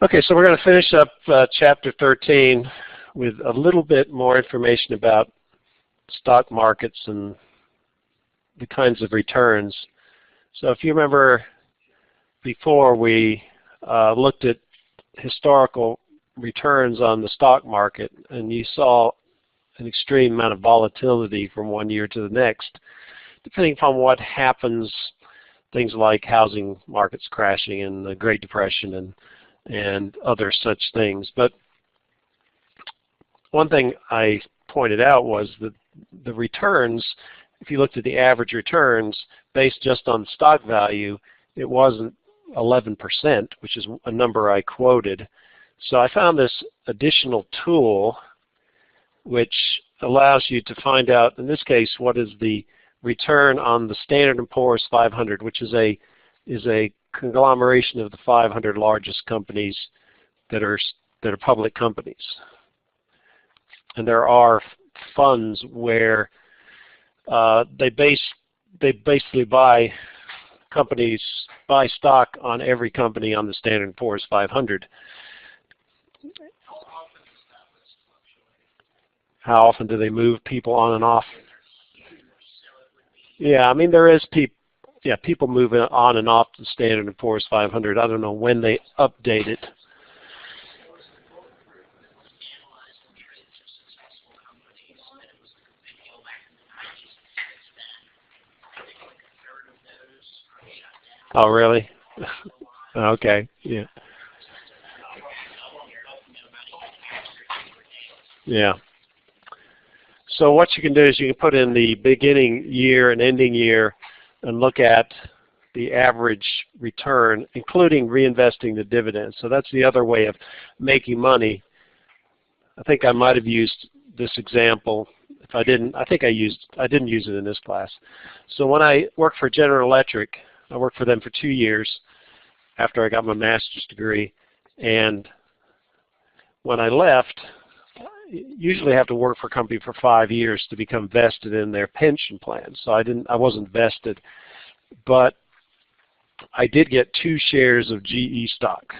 Okay, so we're going to finish up Chapter 13 with a little bit more information about stock markets and the kinds of returns. So if you remember before, we looked at historical returns on the stock market, and you saw an extreme amount of volatility from one year to the next, depending upon what happens, things like housing markets crashing and the Great Depression and other such things. But one thing I pointed out was that the returns, if you looked at the average returns based just on stock value, it wasn't 11%, which is a number I quoted. So I found this additional tool which allows you to find out, in this case, what is the return on the Standard & Poor's 500, which is a conglomeration of the 500 largest companies that are public companies. And there are funds where they basically buy stock on every company on the Standard & Poor's 500. How often do they move people on and off? Yeah, I mean there is people moving on and off the Standard & Poor's 500. I don't know when they update it. Oh, really? Okay, yeah. Yeah. So what you can do is you can put in the beginning year and ending year and look at the average return, including reinvesting the dividends. So that's the other way of making money. I think I might have used this example. If I didn't, I didn't use it in this class. So when I worked for General Electric, I worked for them for 2 years after I got my master's degree, and when I left, usually have to work for a company for 5 years to become vested in their pension plan. So I wasn't vested, but I did get 2 shares of GE stock.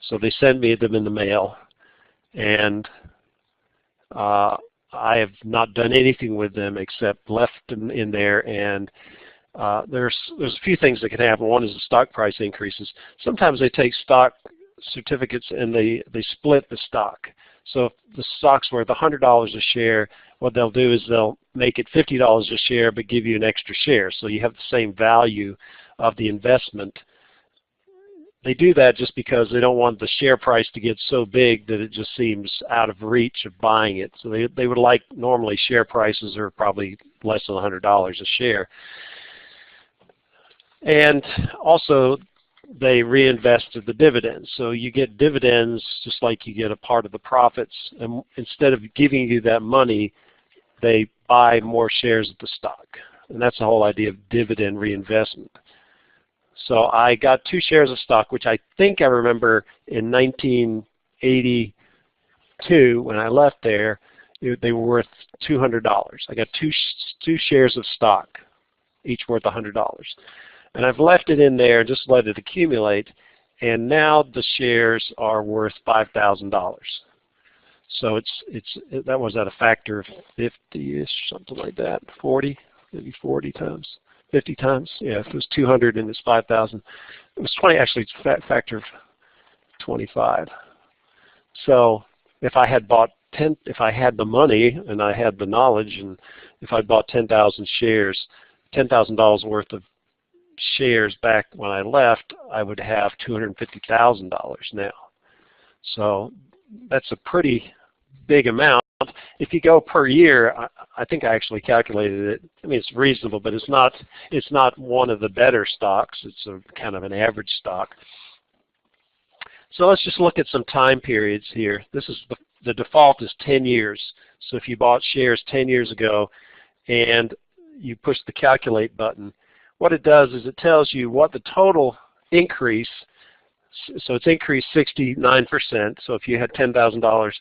So they sent me them in the mail, and I have not done anything with them except left them in there. And there's a few things that can happen. One is the stock price increases. Sometimes they take stock certificates and they split the stock. So if the stock's worth $100 a share, what they'll do is they'll make it $50 a share but give you an extra share. So you have the same value of the investment. They do that just because they don't want the share price to get so big that it just seems out of reach of buying it. So they would like, normally share prices are probably less than $100 a share. And also they reinvested the dividends. So you get dividends just like you get a part of the profits. And instead of giving you that money, they buy more shares of the stock. And that's the whole idea of dividend reinvestment. So I got 2 shares of stock, which I think I remember in 1982 when I left there, they were worth $200. I got two shares of stock, each worth $100. And I've left it in there, just let it accumulate, and now the shares are worth $5,000. So that was at a factor of 50-ish, something like that, 40, maybe 40 times, 50 times. Yeah, if it was 200 and it's 5,000, it was 20. Actually, it's a factor of 25. So if I had bought if I had the money and I had the knowledge, and if I bought 10,000 shares, $10,000 worth of shares back when I left, I would have $250,000 now. So that's a pretty big amount. If you go per year, I think I actually calculated it. I mean, it's reasonable, but it's not one of the better stocks. It's a kind of an average stock. So let's just look at some time periods here. This is the default is 10 years. So if you bought shares 10 years ago and you push the calculate button, what it does is it tells you what the total increase, so it's increased 69%. So if you had $10,000,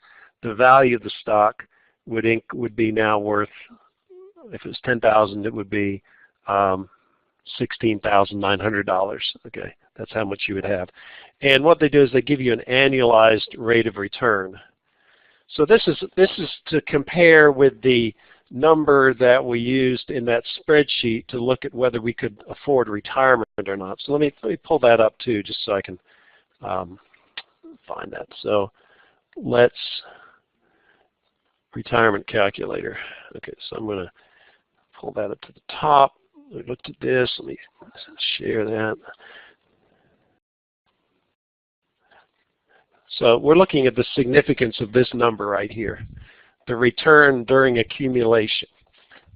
the value of the stock would be now worth, if it was 10,000, it would be $16,900. Okay, that's how much you would have. And what they do is they give you an annualized rate of return. So this is to compare with the number that we used in that spreadsheet to look at whether we could afford retirement or not. So let me pull that up too, just so I can find that. So let's retirement calculator. Okay, so I'm going to pull that up to the top. We looked at this. Let me share that. So we're looking at the significance of this number right here, the return during accumulation.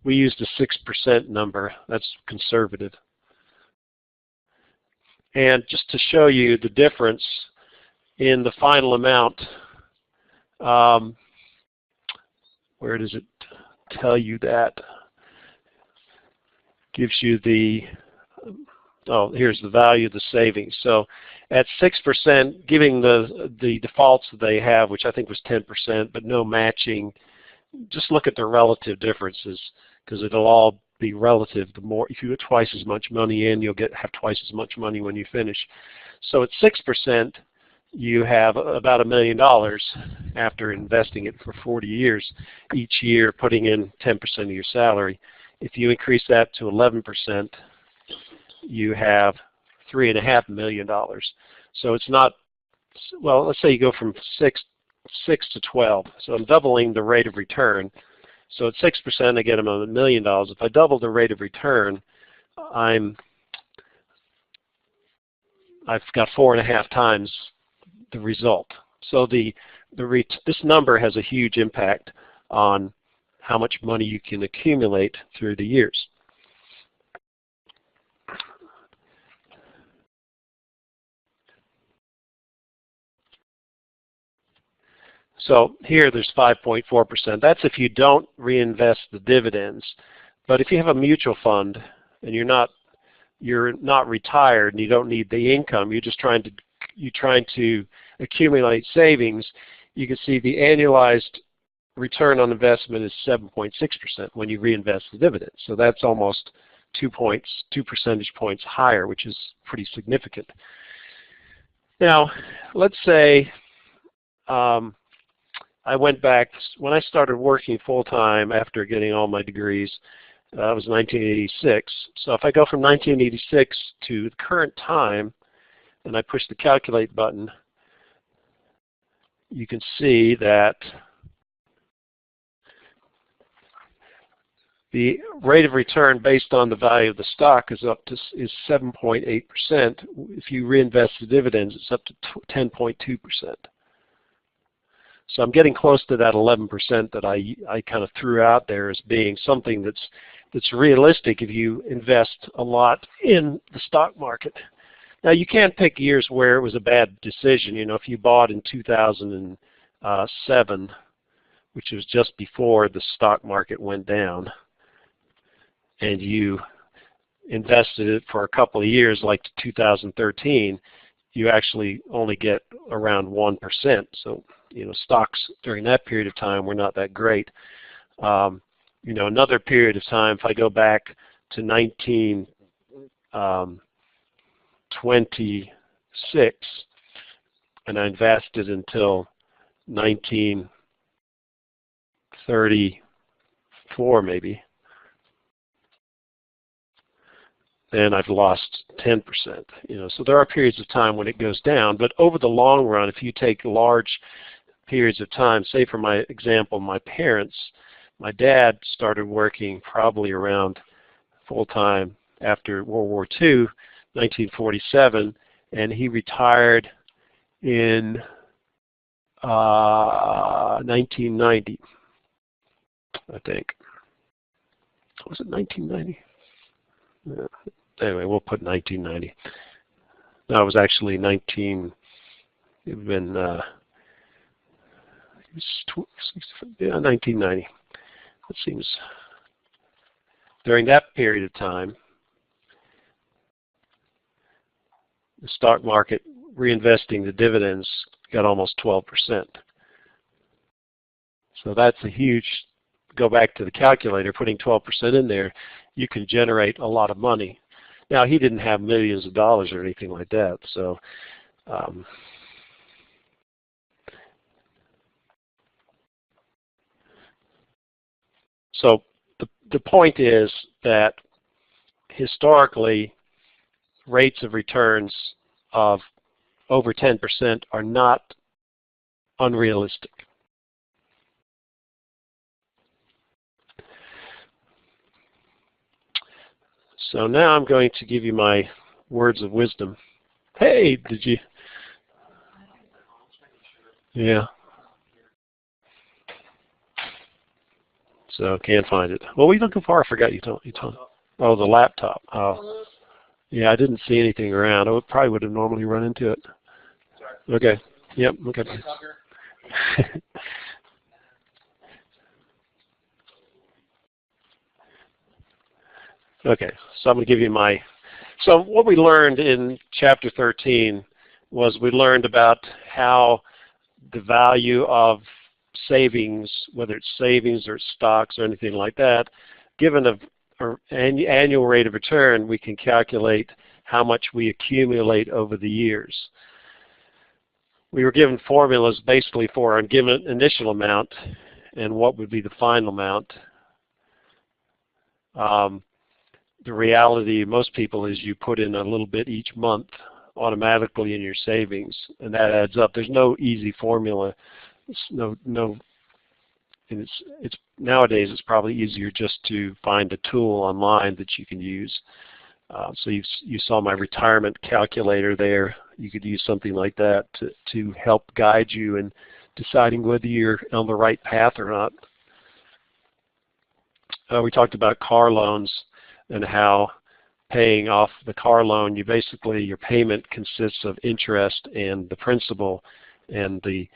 We used a 6% number. That's conservative. And just to show you the difference in the final amount, where does it tell you that? Gives you the, oh, here's the value of the savings. So at 6%, giving the defaults that they have, which I think was 10%, but no matching, just look at the relative differences, because it'll all be relative. The more, if you get twice as much money in, you'll have twice as much money when you finish. So at 6%, you have about $1 million after investing it for 40 years, each year putting in 10% of your salary. If you increase that to 11%, you have $3.5 million. So it's not, well, let's say you go from 6 to 12. So I'm doubling the rate of return. So at 6%, I get $1 million. If I double the rate of return, I've got 4.5 times the result. So this number has a huge impact on how much money you can accumulate through the years. So here there's 5.4%. That's if you don't reinvest the dividends. But if you have a mutual fund and you're not retired and you don't need the income, you're trying to accumulate savings, you can see the annualized return on investment is 7.6% when you reinvest the dividends. So that's almost 2 percentage points higher, which is pretty significant. Now, let's say I went back, when I started working full-time after getting all my degrees, it was 1986. So if I go from 1986 to the current time, and I push the calculate button, you can see that the rate of return based on the value of the stock is 7.8%. If you reinvest the dividends, it's up to 10.2%. So I'm getting close to that 11% that I kind of threw out there as being something that's realistic if you invest a lot in the stock market. Now you can't pick years where it was a bad decision. You know, if you bought in 2007, which was just before the stock market went down, and you invested it for a couple of years, like 2013, you actually only get around 1%. So, you know, stocks during that period of time were not that great. You know, another period of time, if I go back to 1926, and I invested until 1934 maybe, then I've lost 10%. You know, so there are periods of time when it goes down, but over the long run, if you take large periods of time, say for my example, my parents, my dad started working probably around full-time after World War II, 1947, and he retired in 1990, I think. Was it 1990? Yeah. Anyway, we'll put 1990. No, it was actually 1990. It seems during that period of time, the stock market reinvesting the dividends got almost 12%. So that's a huge, go back to the calculator, putting 12% in there, you can generate a lot of money. Now, he didn't have millions of dollars or anything like that, so so the point is that historically, rates of returns of over 10% are not unrealistic. So now I'm going to give you my words of wisdom. Hey, did you? Yeah. So can't find it. What were you looking for? I forgot you told. Oh, the laptop. Oh. Yeah, I didn't see anything around. I probably would have normally run into it. Okay. Yep. Okay. Okay. So I'm going to give you my. So what we learned in chapter 13 was we learned about how the value of savings, whether it's savings or stocks or anything like that, given an annual rate of return, we can calculate how much we accumulate over the years. We were given formulas basically for a given initial amount and what would be the final amount. The reality of most people is you put in a little bit each month automatically in your savings, and that adds up. There's no easy formula. And it's nowadays it's probably easier just to find a tool online that you can use. So you saw my retirement calculator there. You could use something like that to help guide you in deciding whether you're on the right path or not. We talked about car loans and how paying off the car loan, your payment consists of interest and the principal, and the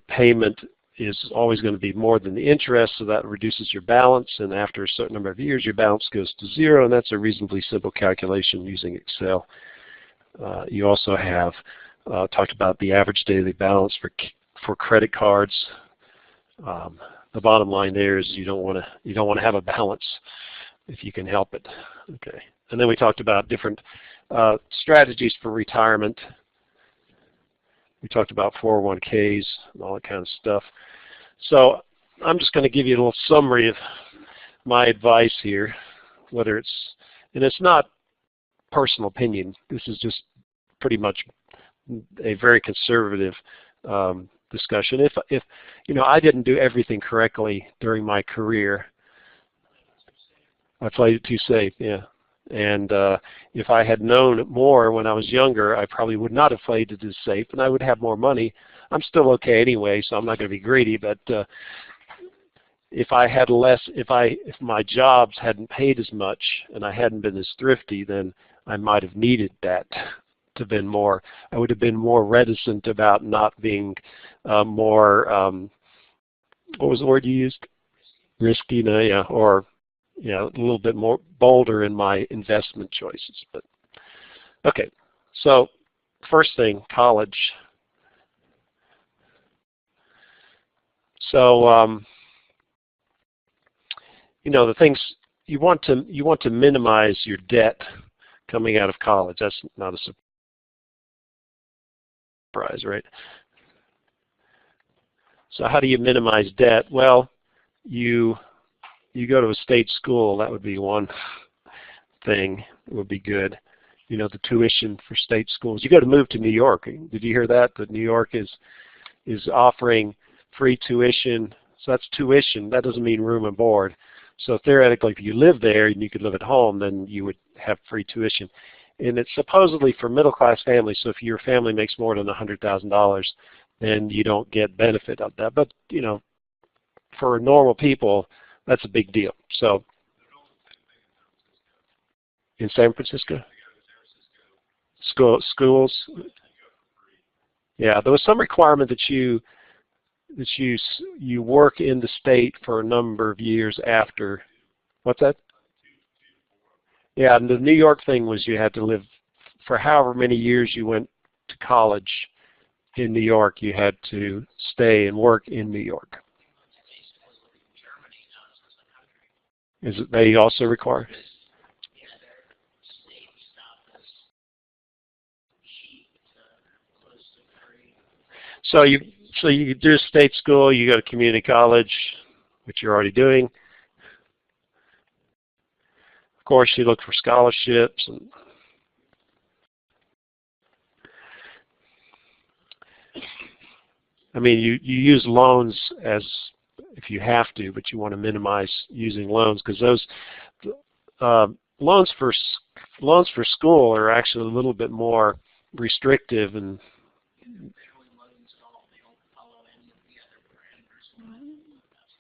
payment is always going to be more than the interest, so that reduces your balance, and after a certain number of years your balance goes to zero, and that's a reasonably simple calculation using Excel. You also have talked about the average daily balance for credit cards. The bottom line there is you don't want to have a balance if you can help it. Okay, and then we talked about different strategies for retirement. We talked about 401ks and all that kind of stuff. So I'm just going to give you a little summary of my advice here, and it's not personal opinion. This is just pretty much a very conservative discussion. If I didn't do everything correctly during my career, I played it too safe, yeah. And if I had known more when I was younger, I probably would not have played it as safe, and I would have more money. I'm still okay anyway, so I'm not going to be greedy. But if I had less, if my jobs hadn't paid as much, and I hadn't been as thrifty, then I might have needed that to have been more. I would have been more reticent about not being more. What was the word you used? Risky, no, yeah, or a little bit more bolder in my investment choices. But okay, so first thing, college. So the things you want to minimize your debt coming out of college. That's not a surprise, right? So how do you minimize debt? Well, you go to a state school. That would be one thing that would be good. The tuition for state schools. You got to move to New York. Did you hear that? That New York is offering free tuition. So that's tuition. That doesn't mean room and board. So theoretically, if you live there and you could live at home, then you would have free tuition. And it's supposedly for middle-class families. So if your family makes more than $100,000, then you don't get benefit of that. But for normal people, that's a big deal. So in San Francisco, schools, yeah, there was some requirement that you work in the state for a number of years after. What's that? Yeah, and the New York thing was you had to live for however many years you went to college in New York. You had to stay and work in New York. Is it they also require? So you do state school, you go to community college, which you're already doing. Of course, you look for scholarships and I mean, you use loans as if you have to, but you want to minimize using loans because those loans for school are actually a little bit more restrictive and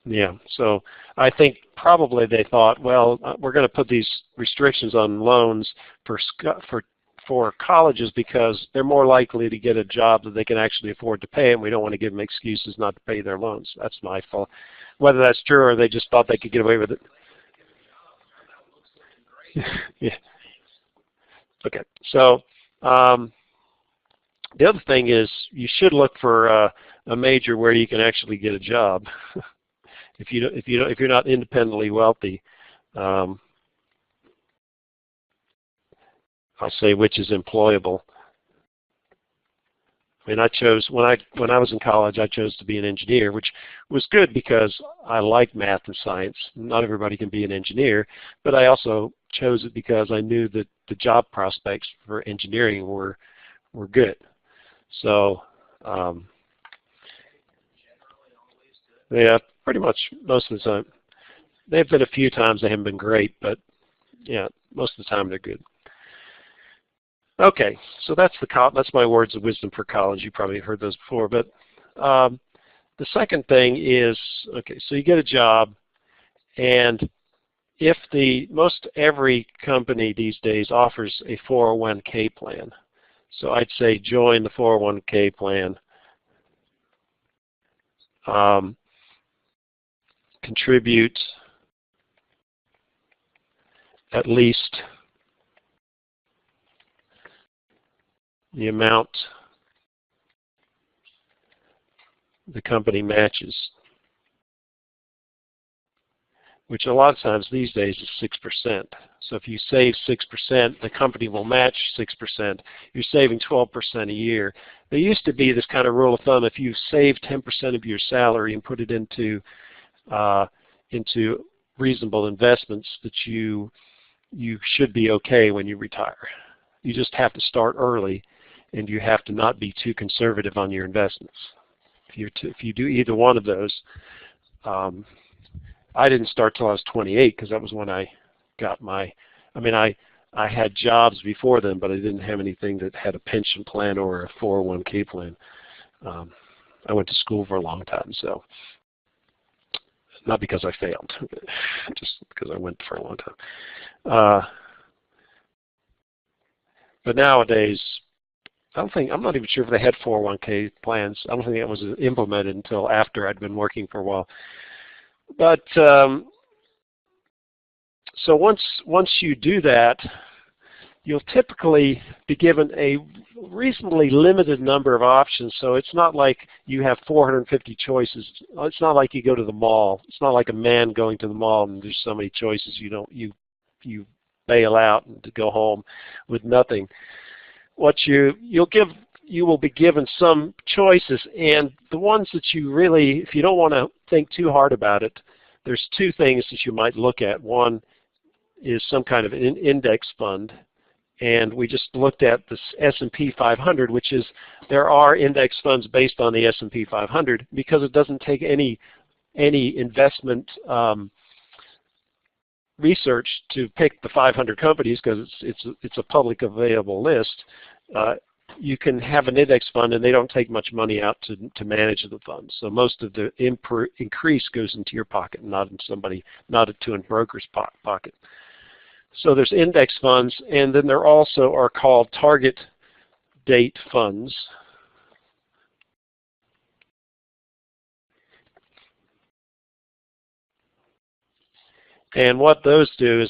yeah. So I think probably they thought, well, we're going to put these restrictions on loans for colleges because they're more likely to get a job that they can actually afford to pay, and we don't want to give them excuses not to pay their loans. That's my fault. Whether that's true or they just thought they could get away with it. Yeah. Okay. So the other thing is you should look for a major where you can actually get a job. If you're not independently wealthy, I'll say which is employable. I mean, I chose when I was in college, I chose to be an engineer, which was good because I like math and science. Not everybody can be an engineer, but I also chose it because I knew that the job prospects for engineering were good. So yeah, pretty much most of the time. There have been a few times they haven't been great, but yeah, most of the time they're good. Okay, so that's my words of wisdom for college. You probably heard those before, but the second thing is, okay, so you get a job, and if most every company these days offers a 401k plan, so I'd say join the 401k plan. Contribute at least the amount the company matches, which a lot of times these days is 6%. So if you save 6%, the company will match 6%. You're saving 12% a year. There used to be this kind of rule of thumb: if you save 10% of your salary and put it into reasonable investments, that you should be okay when you retire. You just have to start early, and you have to not be too conservative on your investments. If you do either one of those, I didn't start till I was 28 because that was when I got I had jobs before then, but I didn't have anything that had a pension plan or a 401k plan. I went to school for a long time, so not because I failed, just because I went for a long time. But nowadays, I'm not even sure if they had 401k plans. I don't think that was implemented until after I'd been working for a while. But so once you do that, you'll typically be given a reasonably limited number of options. So it's not like you have 450 choices. It's not like you go to the mall. It's not like a man going to the mall and there's so many choices you bail out and to go home with nothing. You will be given some choices, and the ones that you really, if you don't want to think too hard about it, there's two things that you might look at. One is some kind of an index fund, and we just looked at this S&P 500, which is, there are index funds based on the S&P 500 because it doesn't take any investment research to pick the 500 companies because it's a public available list. You can have an index fund and they don't take much money out to manage the fund. So most of the increase goes into your pocket, not to a broker's pocket. So there's index funds, and then there also are called target date funds. And what those do is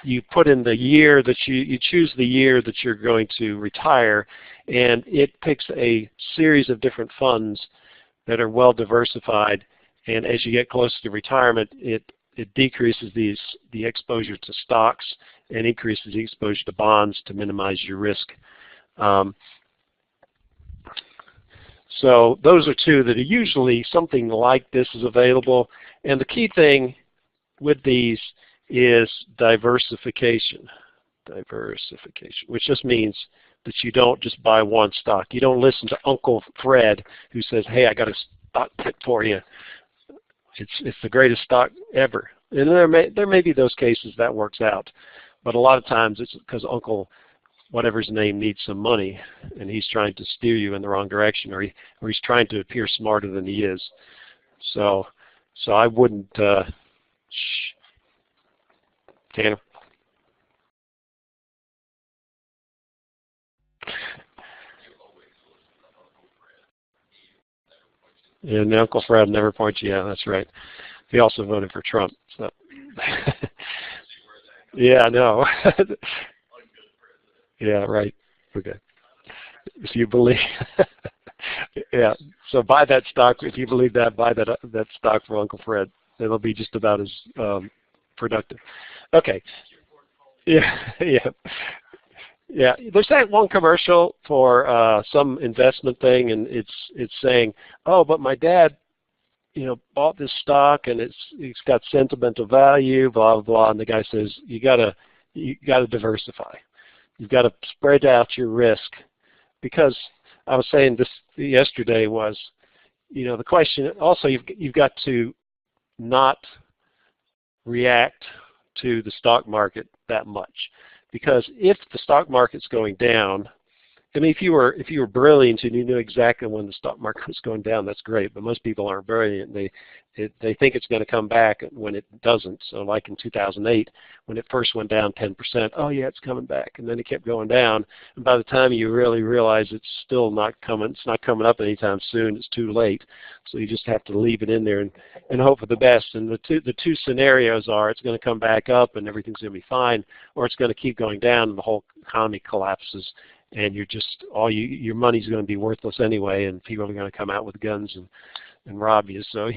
you put in the year that you choose the year that you're going to retire, and it picks a series of different funds that are well diversified. And as you get closer to retirement, it decreases the exposure to stocks and increases the exposure to bonds to minimize your risk. So those are two that are usually something like this is available. And the key thing with these is diversification. Diversification, which just means that you don't just buy one stock. You don't listen to Uncle Fred who says, hey, I got a stock tip for you. It's the greatest stock ever. And there may be those cases that works out. But a lot of times it's because Uncle whatever his name needs some money and he's trying to steer you in the wrong direction, or he's trying to appear smarter than he is. So I wouldn't Tanner. And Uncle Fred never points you out. That's right. He also voted for Trump. So. Yeah, I know. Yeah, right. Okay. If you believe, yeah. So buy that stock. If you believe that, buy that stock for Uncle Fred. It'll be just about as productive. Okay. Yeah, yeah. Yeah, there's that one commercial for some investment thing, and it's saying, "Oh, but my dad, bought this stock, and it's got sentimental value, blah blah blah." And the guy says, "You gotta diversify. You've got to spread out your risk," because I was saying this yesterday was, the question. Also, you've got to not react to the stock market that much. Because if the stock market's going down, I mean, if you were brilliant and you knew exactly when the stock market was going down, that's great. But most people aren't brilliant. They think it's going to come back when it doesn't. So like in 2008, when it first went down 10%, oh yeah, it's coming back, and then it kept going down. And by the time you really realize it's still not coming, it's not coming up anytime soon. It's too late. So you just have to leave it in there and hope for the best. And the two scenarios are it's going to come back up and everything's going to be fine, or it's going to keep going down and the whole economy collapses. And you're just your money's going to be worthless anyway, and people are going to come out with guns and rob you. So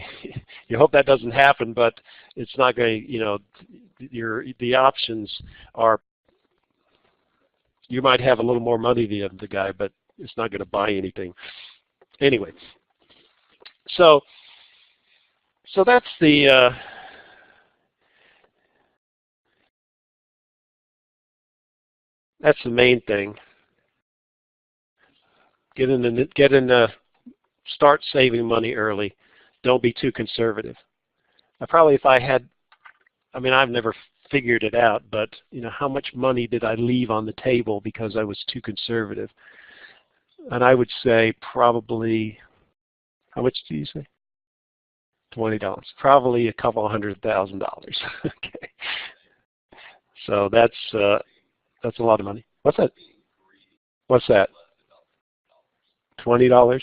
you hope that doesn't happen, but it's not going to. The options are you might have a little more money than the guy, but it's not going to buy anything. Anyway, so that's the. That's the main thing. Start saving money early. Don't be too conservative. If I had, I've never figured it out, but how much money did I leave on the table because I was too conservative? And I would say probably, how much do you say? $20. Probably a couple $100,000. Okay. So that's a lot of money. What's that? What's that? $20?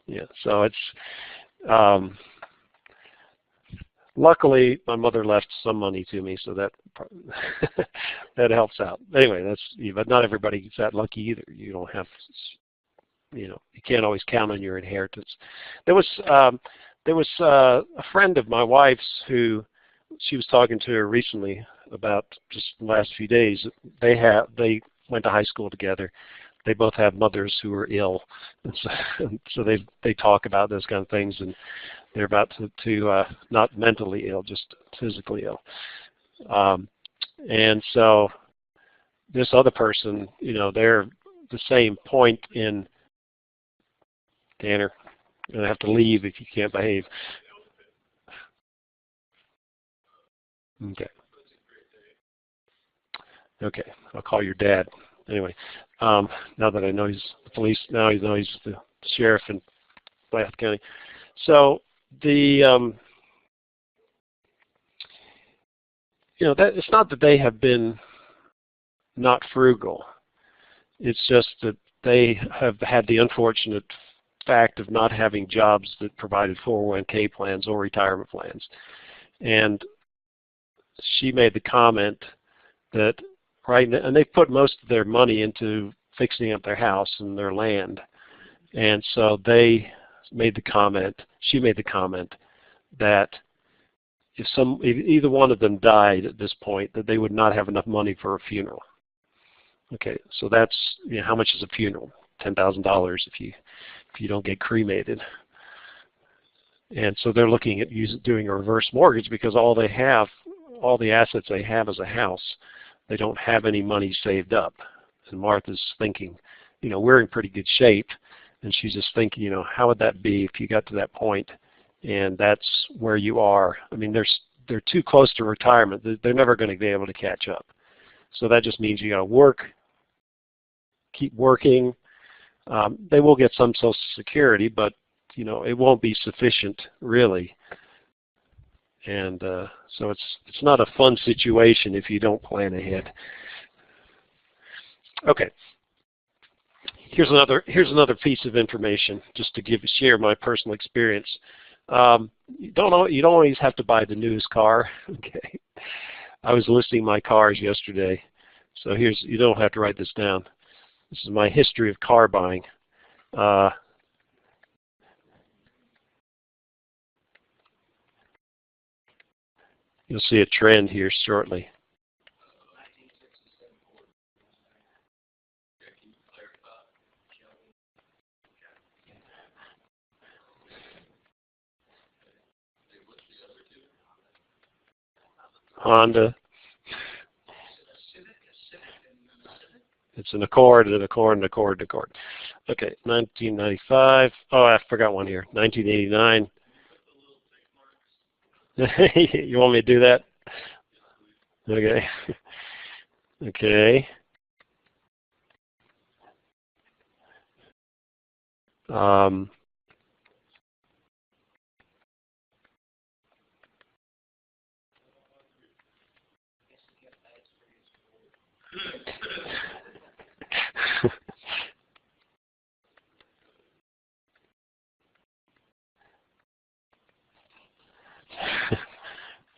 Yeah, so it's luckily my mother left some money to me, so that that helps out. Anyway, but not everybody gets that lucky either. You don't have, you can't always count on your inheritance. There was a friend of my wife's who she was talking to her recently about just the last few days. They went to high school together. They both have mothers who are ill, and so they talk about those kind of things, and they're about to not mentally ill, just physically ill. And so this other person, they're the same point in. Tanner, you're going to have to leave if you can't behave. Okay. Okay, I'll call your dad. Anyway, now that I know he's the police, now I know he's the sheriff in Bath County. So that it's not that they have been not frugal. It's just that they have had the unfortunate fact of not having jobs that provided 401k plans or retirement plans. And she made the comment that and they put most of their money into fixing up their house and their land. And so she made the comment that if either one of them died at this point, that they would not have enough money for a funeral. Okay, so that's, how much is a funeral? $10,000 if you don't get cremated. And so they're looking at doing a reverse mortgage because all the assets they have is a house. They don't have any money saved up. And Martha's thinking, we're in pretty good shape. And she's just thinking, how would that be if you got to that point and that's where you are? I mean, they're too close to retirement. They're never going to be able to catch up. So that just means you got to work, keep working. They will get some Social Security, but it won't be sufficient really. And so it's not a fun situation if you don't plan ahead. Okay. Here's another piece of information just to share my personal experience. You don't always have to buy the newest car. Okay. I was listing my cars yesterday, so you don't have to write this down. This is my history of car buying. You'll see a trend here shortly. Honda. It's an Accord, an Accord, an Accord, an Accord. Okay, 1995. Oh, I forgot one here. 1989. You want me to do that? Okay. Okay.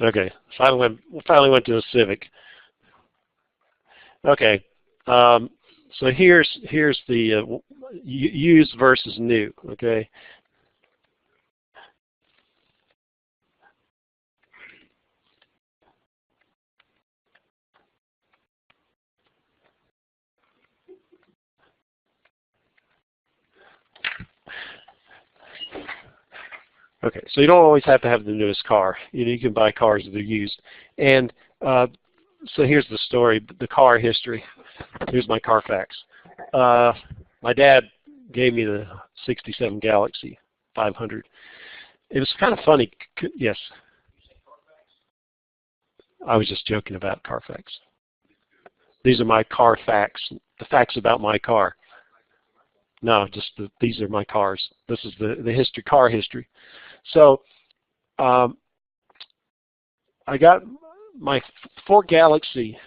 Okay, finally went to a Civic. Okay, so here's the used versus new. Okay. Okay, so you don't always have to have the newest car. You can buy cars that are used. And so here's the story, the car history. Here's my Carfax. My dad gave me the 67 Galaxy 500. It was kind of funny. Yes. I was just joking about Carfax. These are my car facts, the facts about my car. No, just these are my cars. This is the car history. So I got my Ford Galaxy.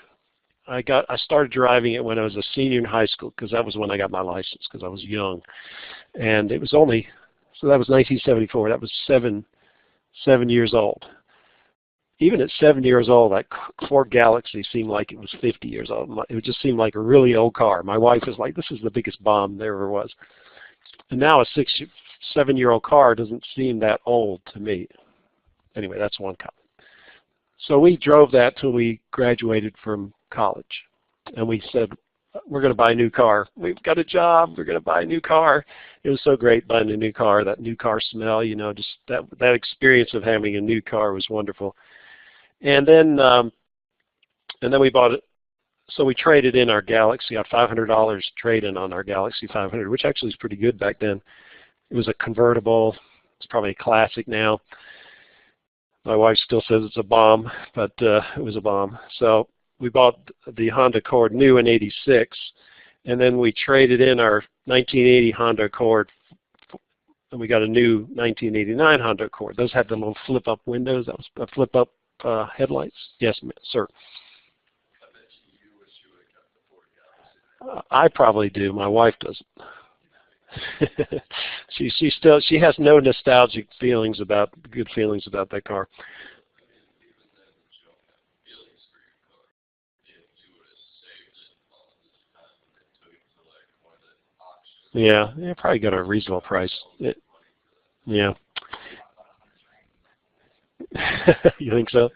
I started driving it when I was a senior in high school because that was when I got my license because I was young, and it was only so that was 1974. That was seven years old. Even at 7 years old, that Ford Galaxy seemed like it was 50 years old. It just seemed like a really old car. My wife was like, "This is the biggest bomb there ever was." And now a 7-year-old car doesn't seem that old to me. Anyway, that's one comment. So we drove that till we graduated from college. And we said, we're going to buy a new car. We've got a job. We're going to buy a new car. It was so great buying a new car, that new car smell, just that experience of having a new car was wonderful. And then we bought it. So we traded in our Galaxy, got $500 trade-in on our Galaxy 500, which actually is pretty good back then. It was a convertible. It's probably a classic now. My wife still says it's a bomb, but it was a bomb. So we bought the Honda Accord new in '86, and then we traded in our 1980 Honda Accord, and we got a new 1989 Honda Accord. Those had the little flip-up windows. That was flip-up headlights. Yes, sir. I probably do. My wife doesn't. She has no nostalgic feelings good feelings about that car. Yeah, probably got a reasonable price. Yeah. You think so?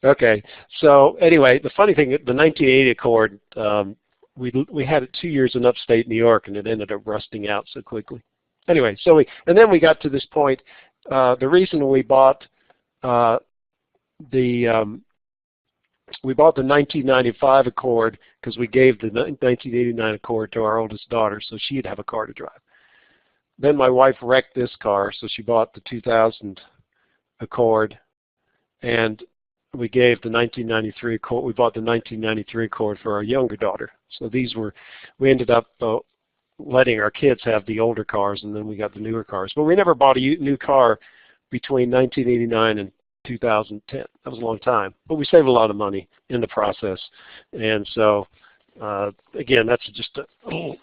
Okay. So anyway, the funny thing, the 1980 Accord, we had it 2 years in upstate New York, and it ended up rusting out so quickly. Anyway, so then we got to this point. The reason we bought we bought the 1995 Accord because we gave the 1989 Accord to our oldest daughter, so she'd have a car to drive. Then my wife wrecked this car, so she bought the 2000 Accord, and we gave the 1993 Accord. We bought the 1993 Accord for our younger daughter. So we ended up letting our kids have the older cars, and then we got the newer cars. But we never bought a new car between 1989 and 2010. That was a long time, but we saved a lot of money in the process. And so, again, that's just a little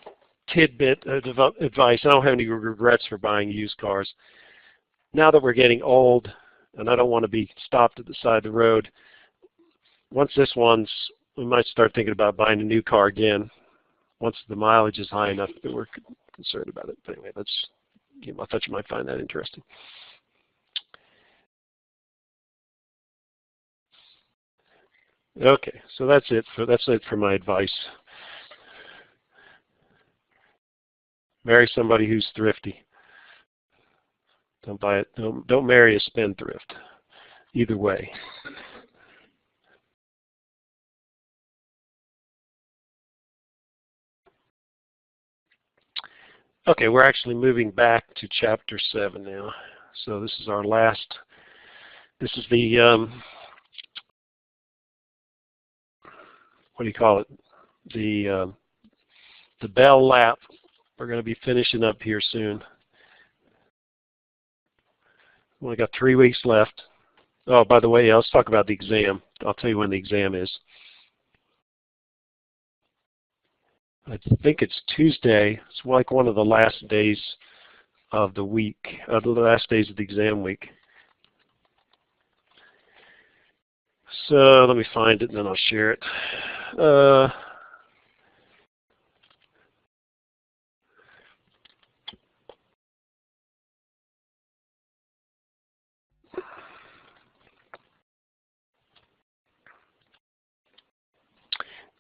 tidbit of advice. I don't have any regrets for buying used cars. Now that we're getting old, and I don't want to be stopped at the side of the road, once we might start thinking about buying a new car again, once the mileage is high enough that we're concerned about it. But anyway, I thought you might find that interesting. Okay, so that's it for my advice. Marry somebody who's thrifty. Don't marry a spendthrift. Either way. Okay, we're actually moving back to chapter 7 now. So this is our last. This is the what do you call it? The bell lap. We're going to be finishing up here soon. We only got 3 weeks left. Oh, by the way, yeah, let's talk about the exam. I'll tell you when the exam is. I think it's Tuesday. It's like one of the last days of the week, the last days of the exam week. So let me find it and then I'll share it.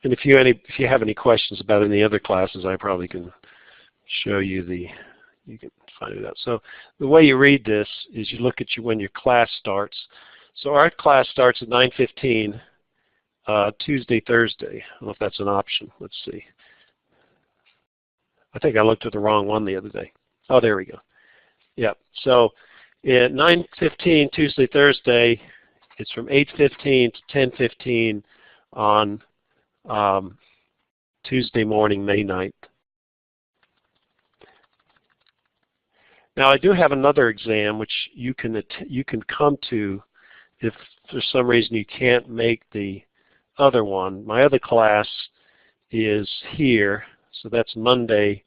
And if you have any questions about any other classes, I probably can show you you can find it out. So the way you read this is you look at when your class starts. So our class starts at 9:15 Tuesday, Thursday. I don't know if that's an option. Let's see. I think I looked at the wrong one the other day. Oh, there we go. Yep. So at 9:15 Tuesday, Thursday, it's from 8:15 to 10:15 on Tuesday morning, May 9th. Now I do have another exam which you can come to if for some reason you can't make the other one. My other class is here, so that's Monday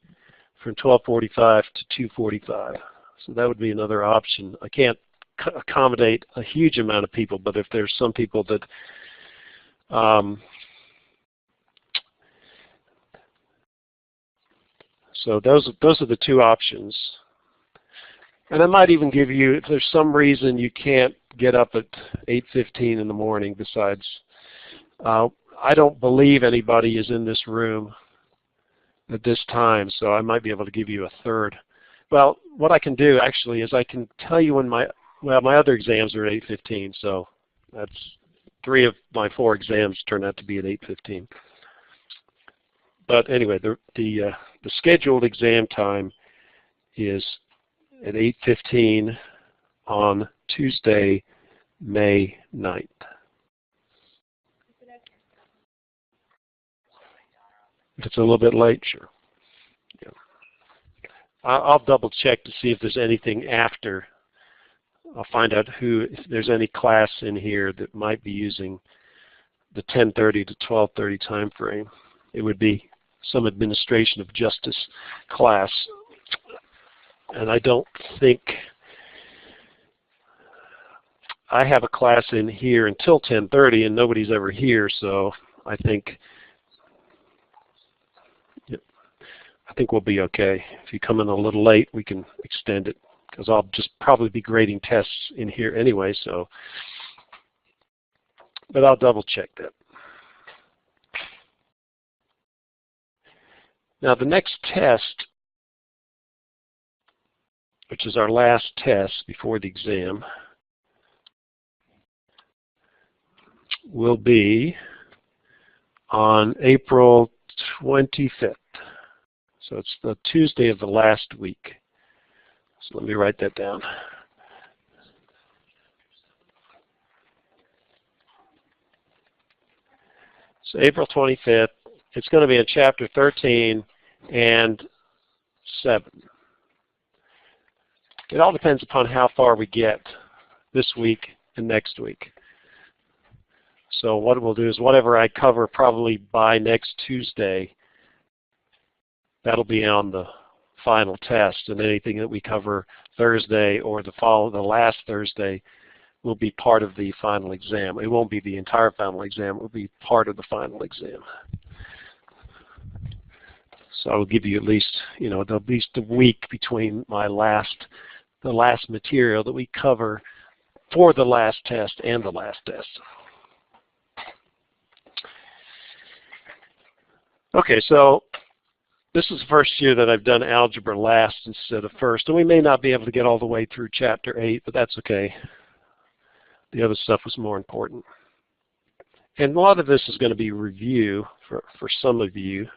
from 12:45 to 2:45. So that would be another option. I can't accommodate a huge amount of people, but if there's some people that so those are the two options. And I might even give you, if there's some reason you can't get up at 8:15 in the morning besides, I don't believe anybody is in this room at this time, so I might be able to give you a third. Well, what I can do actually is I can tell you when my other exams are at 8:15, so that's 3 of my 4 exams turn out to be at 8:15. But anyway, the scheduled exam time is at 8:15 on Tuesday, May 9th. If it's a little bit late, sure. Yeah. I'll double check to see if there's anything after. I'll find out if there's any class in here that might be using the 10:30 to 12:30 time frame. It would be some administration of justice class. And I don't think I have a class in here until 10:30 and nobody's ever here, so I think we'll be okay. If you come in a little late, we can extend it because I'll just probably be grading tests in here anyway, so but I'll double check that. Now the next test, which is our last test before the exam, will be on April 25th. So it's the Tuesday of the last week. So let me write that down. So April 25th, it's going to be in chapter 13 and 7. It all depends upon how far we get this week and next week. So what we'll do is whatever I cover probably by next Tuesday, that'll be on the final test, and anything that we cover Thursday or the last Thursday will be part of the final exam. It won't be the entire final exam, it will be part of the final exam. So I will give you at least, at least a week between the last material that we cover for the last test and the last test. Okay, so this is the first year that I've done algebra last instead of first, and we may not be able to get all the way through chapter 8, but that's okay. The other stuff was more important. And a lot of this is going to be review for some of you.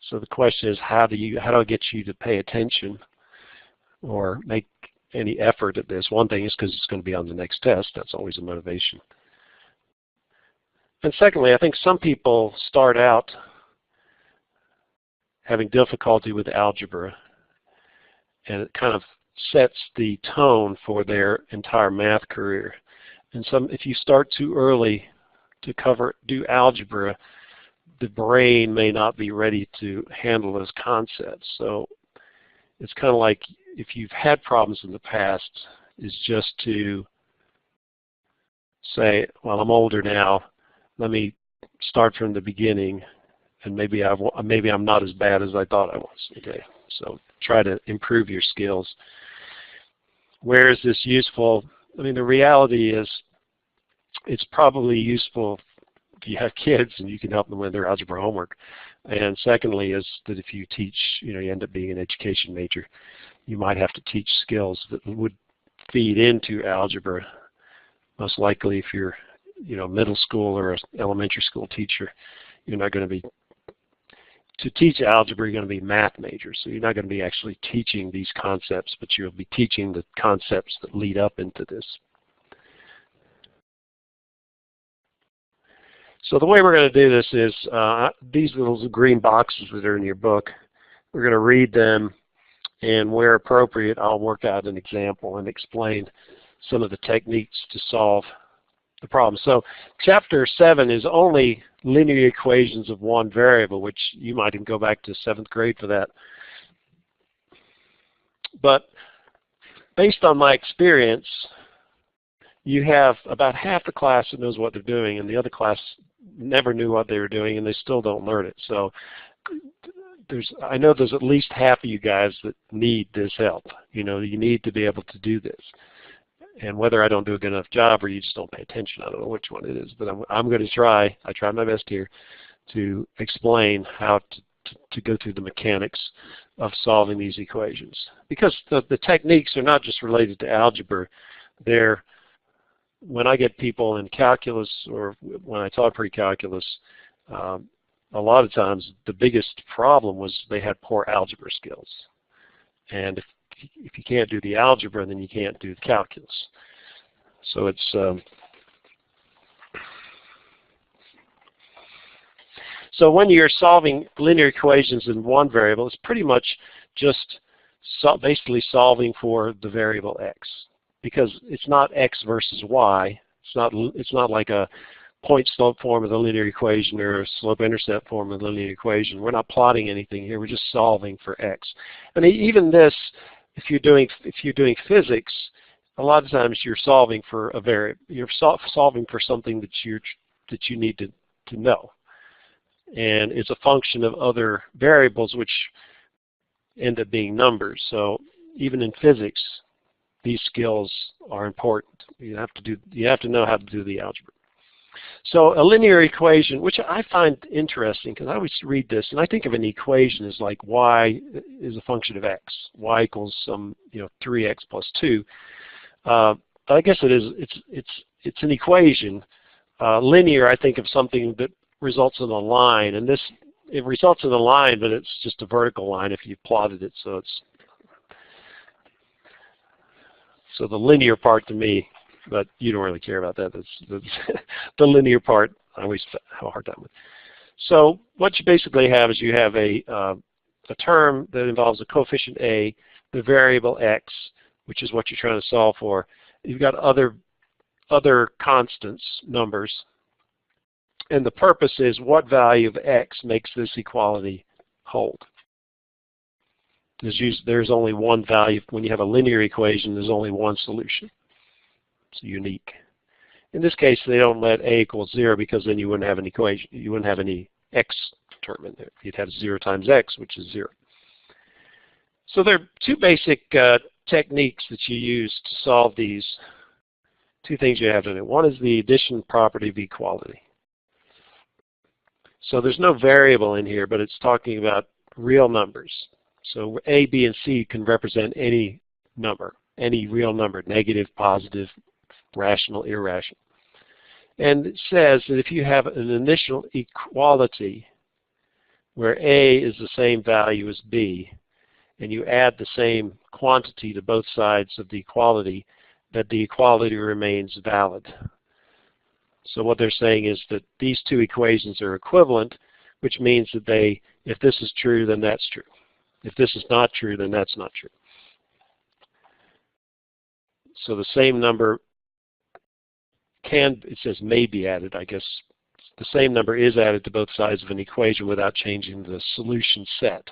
So the question is, how do I get you to pay attention or make any effort at this? One thing is because it's going to be on the next test. That's always a motivation. And secondly, I think some people start out having difficulty with algebra, and it kind of sets the tone for their entire math career. And if you start too early to do algebra, the brain may not be ready to handle those concepts. So it's kind of like if you've had problems in the past, is just to say, well, I'm older now, let me start from the beginning, and maybe I'm not as bad as I thought I was. Okay, so try to improve your skills. Where is this useful? I mean, the reality is it's probably useful if you have kids and you can help them with their algebra homework. And secondly is that if you teach, you end up being an education major, you might have to teach skills that would feed into algebra. Most likely if you're, middle school or an elementary school teacher, you're not going to be, to teach algebra, you're going to be math major. So you're not going to be actually teaching these concepts, but you'll be teaching the concepts that lead up into this. So the way we're going to do this is these little green boxes that are in your book, we're going to read them, and where appropriate, I'll work out an example and explain some of the techniques to solve the problem. So chapter 7 is only linear equations of one variable, which you might even go back to 7th grade for that. But based on my experience, you have about half the class that knows what they're doing, and the other class never knew what they were doing, and they still don't learn it. So I know there's at least half of you guys that need this help. You need to be able to do this. And whether I don't do a good enough job or you just don't pay attention, I don't know which one it is, but I'm going to try. I try my best here to explain how to go through the mechanics of solving these equations. Because the techniques are not just related to algebra. When I get people in calculus or when I taught pre-calculus, a lot of times the biggest problem was they had poor algebra skills. And if you can't do the algebra, then you can't do the calculus. So it's so when you're solving linear equations in one variable, it's pretty much just basically solving for the variable x, because it's not x versus y. It's not like a point-slope form of the linear equation or a slope-intercept form of the linear equation. We're not plotting anything here. We're just solving for x. And even this, if you're doing physics, a lot of times you're solving for a variable. You're solving for something that you need to know, and it's a function of other variables which end up being numbers. So even in physics, these skills are important. You have to know how to do the algebra. So a linear equation, which I find interesting because I always read this and I think of an equation as like y is a function of x. Y equals some 3x plus 2. But I guess it's an equation. Linear, I think of something that results in a line, and it results in a line, but it's just a vertical line if you plotted it. So the linear part to me, but you don't really care about that. That's the linear part. I always have a hard time with. So what you basically have is you have a term that involves a coefficient a, the variable x, which is what you're trying to solve for. You've got other constants, numbers, and the purpose is what value of x makes this equality hold. There's only one value. When you have a linear equation, there's only one solution. It's unique. In this case, they don't let a equal 0 because then you wouldn't have an equation. You wouldn't have any x term in there. You'd have 0 times x, which is 0. So there are two basic techniques that you use to solve these two things you have to do. One is the addition property of equality. So there's no variable in here, but it's talking about real numbers. So a, b, and c can represent any number, any real number, negative, positive, rational, irrational. And it says that if you have an initial equality where a is the same value as b, and you add the same quantity to both sides of the equality, that the equality remains valid. So what they're saying is that these two equations are equivalent, which means that if this is true, then that's true. If this is not true, then that's not true. So the same number it says may be added, I guess. The same number is added to both sides of an equation without changing the solution set.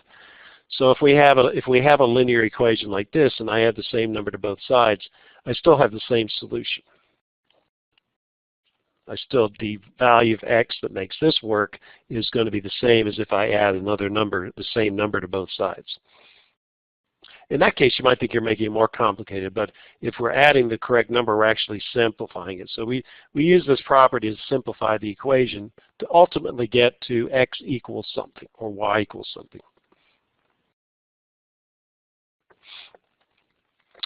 So if we have a linear equation like this and I add the same number to both sides, I still have the same solution. The value of x that makes this work is going to be the same as if I add another number, the same number to both sides. In that case, you might think you're making it more complicated, but if we're adding the correct number, we're actually simplifying it. So we use this property to simplify the equation to ultimately get to x equals something or y equals something.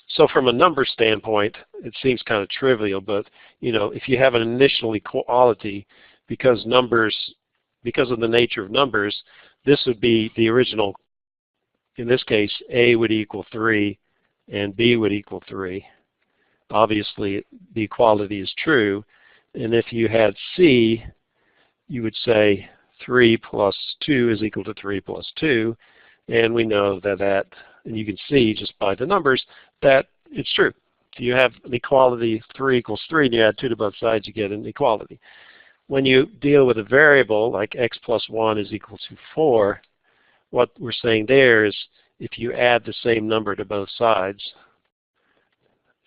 So from a number standpoint, it seems kind of trivial, but if you have an initial equality, because of the nature of numbers, this would be the original. In this case, a would equal 3 and b would equal 3. Obviously, the equality is true. And if you had c, you would say 3 plus 2 is equal to 3 plus 2. And we know that, and you can see just by the numbers, that it's true. If you have an equality 3 equals 3 and you add 2 to both sides, you get an equality. When you deal with a variable like x plus 1 is equal to 4, what we're saying there is if you add the same number to both sides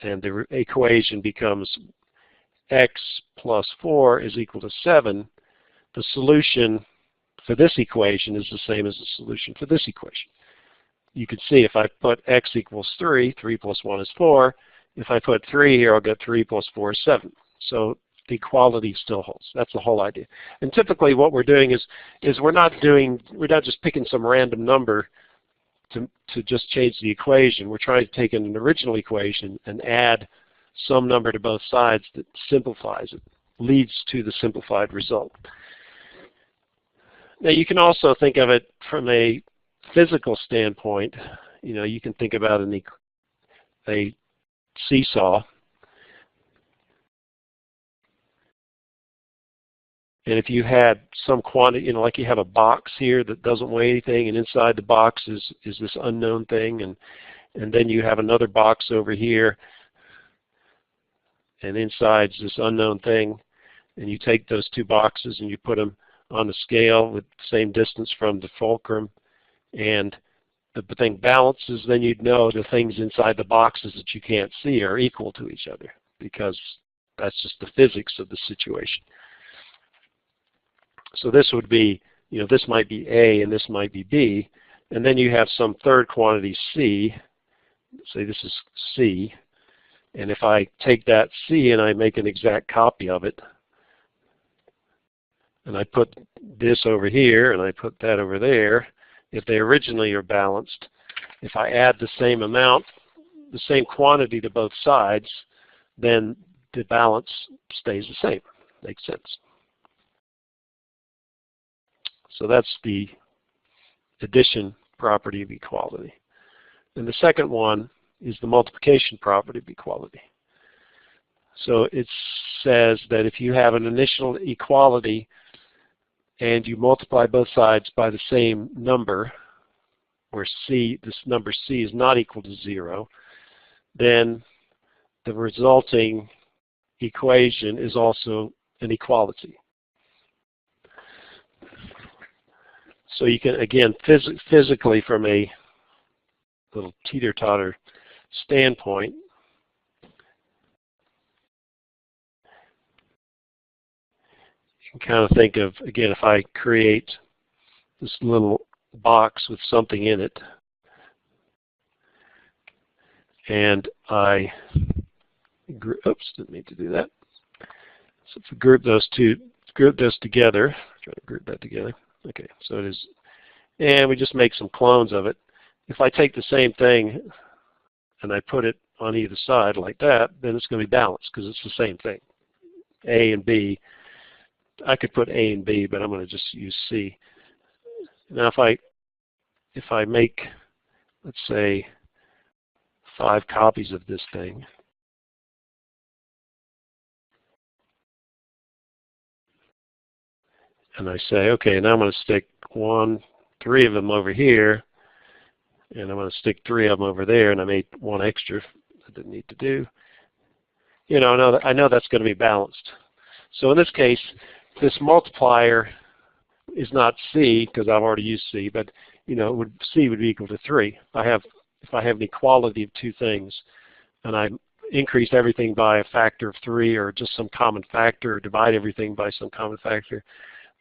and the equation becomes x plus 4 is equal to 7, the solution for this equation is the same as the solution for this equation. You can see if I put x equals 3, 3 plus 1 is 4. If I put 3 here, I'll get 3 plus 4 is 7. So the equality still holds. That's the whole idea. And typically what we're doing is we're not just picking some random number to just change the equation. We're trying to take an original equation and add some number to both sides that simplifies it, leads to the simplified result. Now you can also think of it from a physical standpoint. You can think about a seesaw. And if you had some quantity, like you have a box here that doesn't weigh anything, and inside the box is this unknown thing, and then you have another box over here, and inside's this unknown thing, and you take those two boxes and you put them on the scale with the same distance from the fulcrum, and the thing balances, then you'd know the things inside the boxes that you can't see are equal to each other, because that's just the physics of the situation. So this would be, this might be A and this might be B, and then you have some third quantity C, say this is C, and if I take that C and I make an exact copy of it, and I put this over here and I put that over there, if they originally are balanced, if I add the same amount, the same quantity to both sides, then the balance stays the same. Makes sense. So that's the addition property of equality. And the second one is the multiplication property of equality. So it says that if you have an initial equality and you multiply both sides by the same number, where C, this number C is not equal to 0, then the resulting equation is also an equality. So you can, again, physically from a little teeter-totter standpoint, you can kind of think of, again, if I create this little box with something in it, and I oops, didn't mean to do that. So if we group those together, try to group that together. Okay, so it is, and we just make some clones of it. If I take the same thing and I put it on either side like that, then it's going to be balanced because it's the same thing. A and B. I could put A and B, but I'm going to just use C. Now if I make, let's say, 5 copies of this thing, and I say, okay, now I'm going to stick 3 of them over here, and I'm going to stick 3 of them over there, and I made 1 extra I didn't need to do. You know, I know that's going to be balanced. So in this case, this multiplier is not C because I've already used C, but you know, C would be equal to 3. If I have an equality of 2 things, and I increase everything by a factor of 3 or just some common factor, or divide everything by some common factor,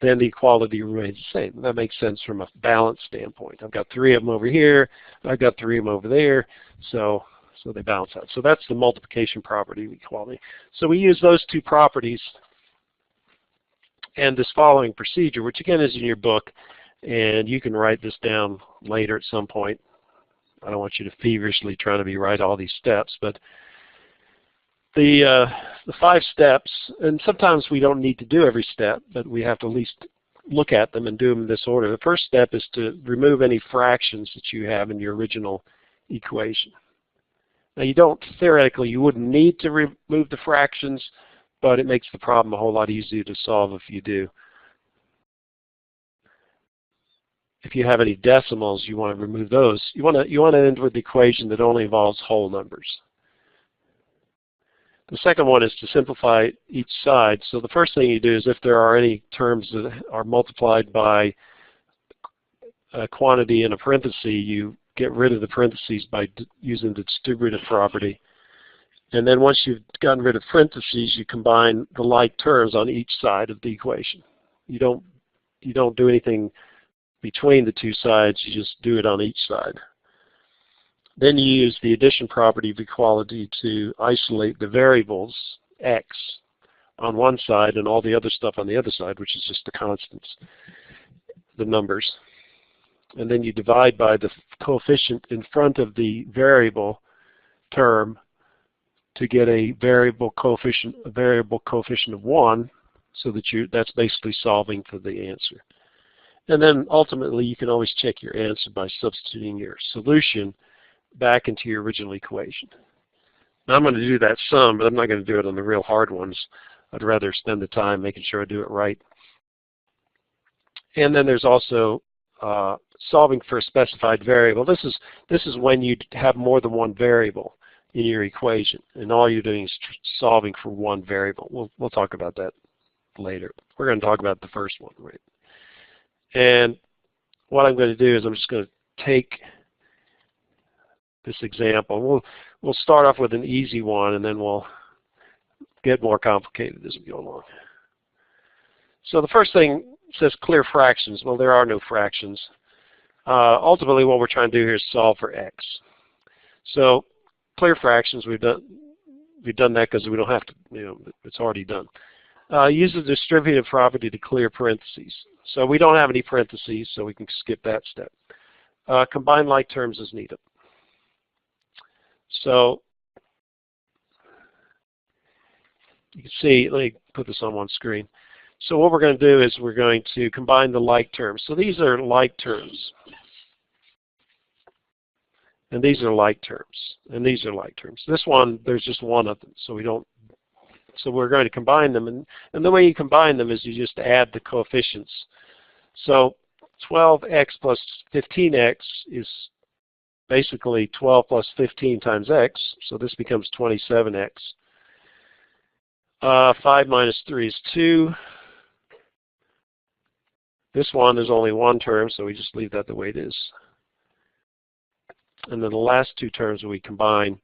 then the equality remains the same. That makes sense from a balance standpoint. I've got 3 of them over here, I've got 3 of them over there, so they balance out. So that's the multiplication property of equality. So we use those 2 properties and this following procedure, which again is in your book, and you can write this down later at some point. I don't want you to feverishly try to write all these steps, but the 5 steps, and sometimes we don't need to do every step, but we have to at least look at them and do them in this order. The first step is to remove any fractions that you have in your original equation. Now theoretically, you wouldn't need to remove the fractions, but it makes the problem a whole lot easier to solve if you do. If you have any decimals, you want to remove those. You want to end with the equation that only involves whole numbers. The second one is to simplify each side. So the first thing you do is if there are any terms that are multiplied by a quantity in a parenthesis, you get rid of the parentheses by using the distributive property. And then once you've gotten rid of parentheses, you combine the like terms on each side of the equation. You don't do anything between the 2 sides, you just do it on each side. Then you use the addition property of equality to isolate the variables x on one side and all the other stuff on the other side, which is just the constants, the numbers. And then you divide by the coefficient in front of the variable term to get a variable coefficient of 1, so that that's basically solving for the answer. And then ultimately you can always check your answer by substituting your solution back into your original equation. Now I'm going to do that some, but I'm not going to do it on the real hard ones. I'd rather spend the time making sure I do it right. And then there's also solving for a specified variable. This is when you have more than one variable in your equation, and all you're doing is solving for one variable. We'll talk about that later. We're going to talk about the first one, right? And what I'm going to do is I'm just going to take this example. We'll start off with an easy one, and then we'll get more complicated as we go along. So the first thing says clear fractions. Well, there are no fractions. Ultimately, what we're trying to do here is solve for x. So clear fractions, we've done that because we don't have to, it's already done. Use the distributive property to clear parentheses. So we don't have any parentheses, so we can skip that step. Combine like terms as needed. So you can see, let me put this on one screen. So what we're going to do is we're going to combine the like terms. So these are like terms. And these are like terms. And these are like terms. This one, there's just one of them. So we're going to combine them. And the way you combine them is you just add the coefficients. So 12x plus 15x is basically 12 plus 15 times x. So this becomes 27x. 5 minus 3 is 2. This one, there's only one term, so we just leave that the way it is. And then the last two terms we combine,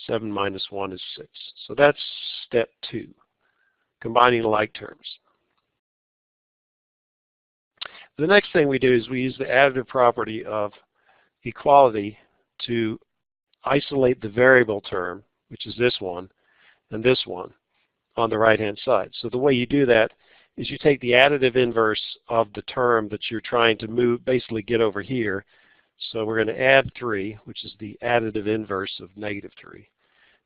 7 minus 1 is 6. So that's step 2, combining like terms. The next thing we do is we use the additive property of equality to isolate the variable term, which is this one, and this one on the right-hand side. So the way you do that is you take the additive inverse of the term that you're trying to move, basically get over here. So we're going to add 3, which is the additive inverse of negative 3.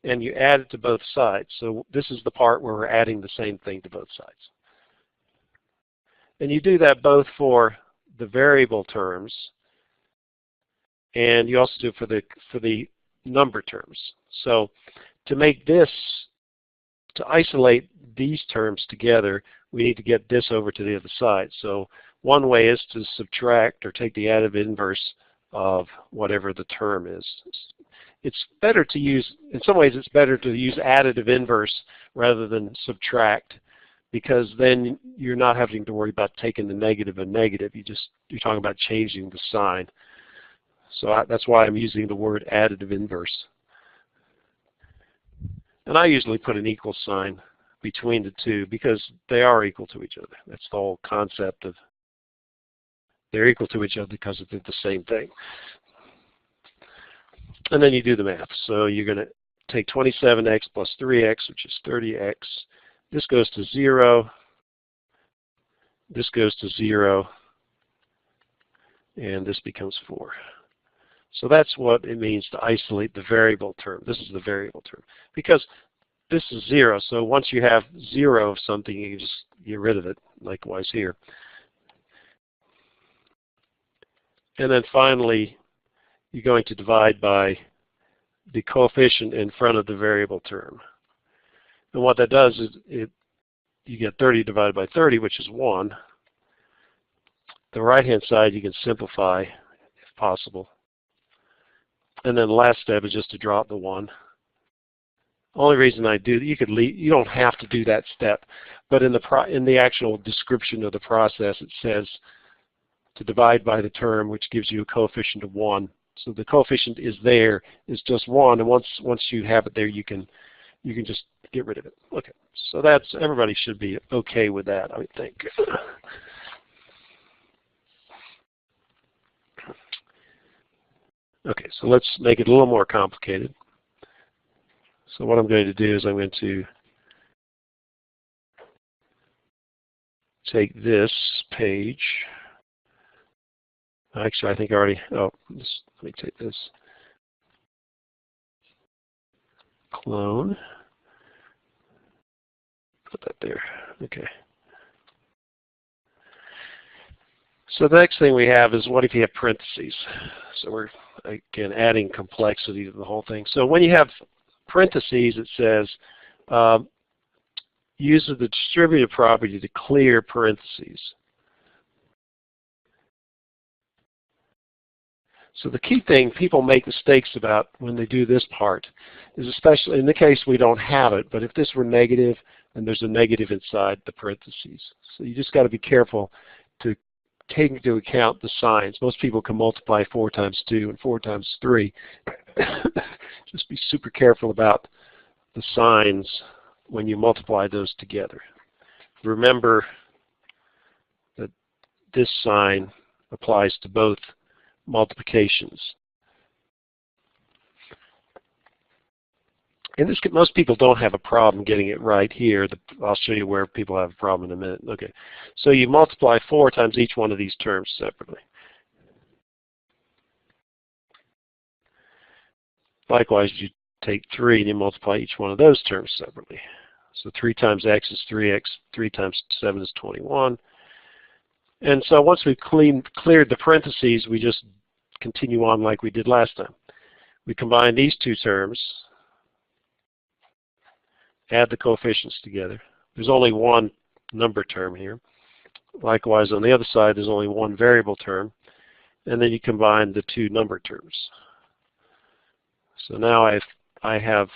And you add it to both sides. So this is the part where we're adding the same thing to both sides. And you do that both for the variable terms, and you also do it for the number terms. So to make this, to isolate these terms together, we need to get this over to the other side. So one way is to subtract or take the additive inverse of whatever the term is. It's better to use, in some ways it's better to use additive inverse rather than subtract, because then you're not having to worry about taking the negative and negative. You're talking about changing the sign. So that's why I'm using the word additive inverse. And I usually put an equal sign between the two because they are equal to each other. That's the whole concept of they're equal to each other because they're the same thing. And then you do the math. So you're going to take 27x plus 3x, which is 30x. This goes to 0. This goes to 0. And this becomes 4. So that's what it means to isolate the variable term. This is the variable term. Because this is 0, so once you have 0 of something, you can just get rid of it, likewise here. And then finally, you're going to divide by the coefficient in front of the variable term. And what that does is you get 30 divided by 30, which is 1. The right-hand side you can simplify if possible. And then the last step is just to drop the 1. Only reason I do, you don't have to do that step, but in the actual description of the process it says to divide by the term, which gives you a coefficient of 1. So the coefficient is there, it's just 1, and once you have it there, you can just get rid of it. Okay, so everybody should be okay with that, I would think. Okay, so let's make it a little more complicated. So what I'm going to do is I'm going to take this page. Actually, I think I already, let me take this. Clone. Put that there. Okay. So the next thing we have is, what if you have parentheses? So we're, again, adding complexity to the whole thing. So when you have parentheses, it says, use the distributive property to clear parentheses. So the key thing people make mistakes about when they do this part is, especially in the case we don't have it, but if this were negative and there's a negative inside the parentheses. So you just got to be careful to take into account the signs. Most people can multiply 4 times 2 and 4 times 3. Just be super careful about the signs when you multiply those together. Remember that this sign applies to both multiplications. in this case, most people don't have a problem getting it right here. I'll show you where people have a problem in a minute. Okay, so you multiply 4 times each one of these terms separately. Likewise, you take 3 and you multiply each one of those terms separately. So 3 times x is 3x, 3 times 7 is 21. And so once we've cleared the parentheses, we just continue on like we did last time. We combine these two terms, add the coefficients together. There's only one number term here. Likewise, on the other side, there's only one variable term. And then you combine the two number terms. So now I have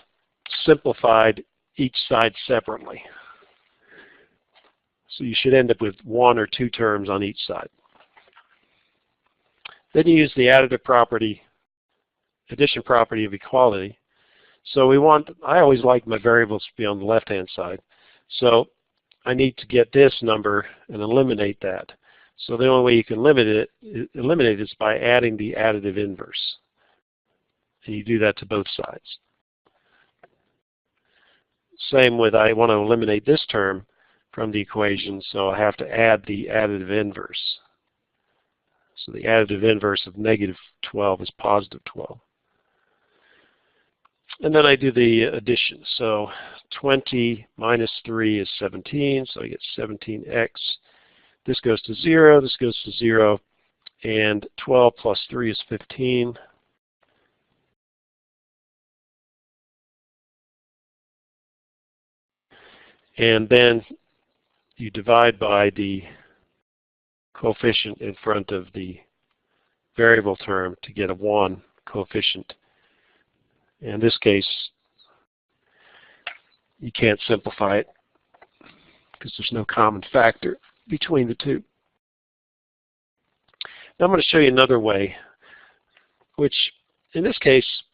simplified each side separately. So you should end up with 1 or 2 terms on each side. Then you use the addition property of equality. So I always like my variables to be on the left-hand side. So I need to get this number and eliminate that. So the only way you can eliminate it is by adding the additive inverse. And you do that to both sides. Same with, I want to eliminate this term from the equation, so I have to add the additive inverse. So the additive inverse of negative 12 is positive 12. And then I do the addition. So 20 minus 3 is 17, so I get 17x. This goes to 0, this goes to 0, and 12 plus 3 is 15. And then you divide by the coefficient in front of the variable term to get a 1 coefficient. In this case, you can't simplify it because there's no common factor between the two. Now I'm going to show you another way, which in this case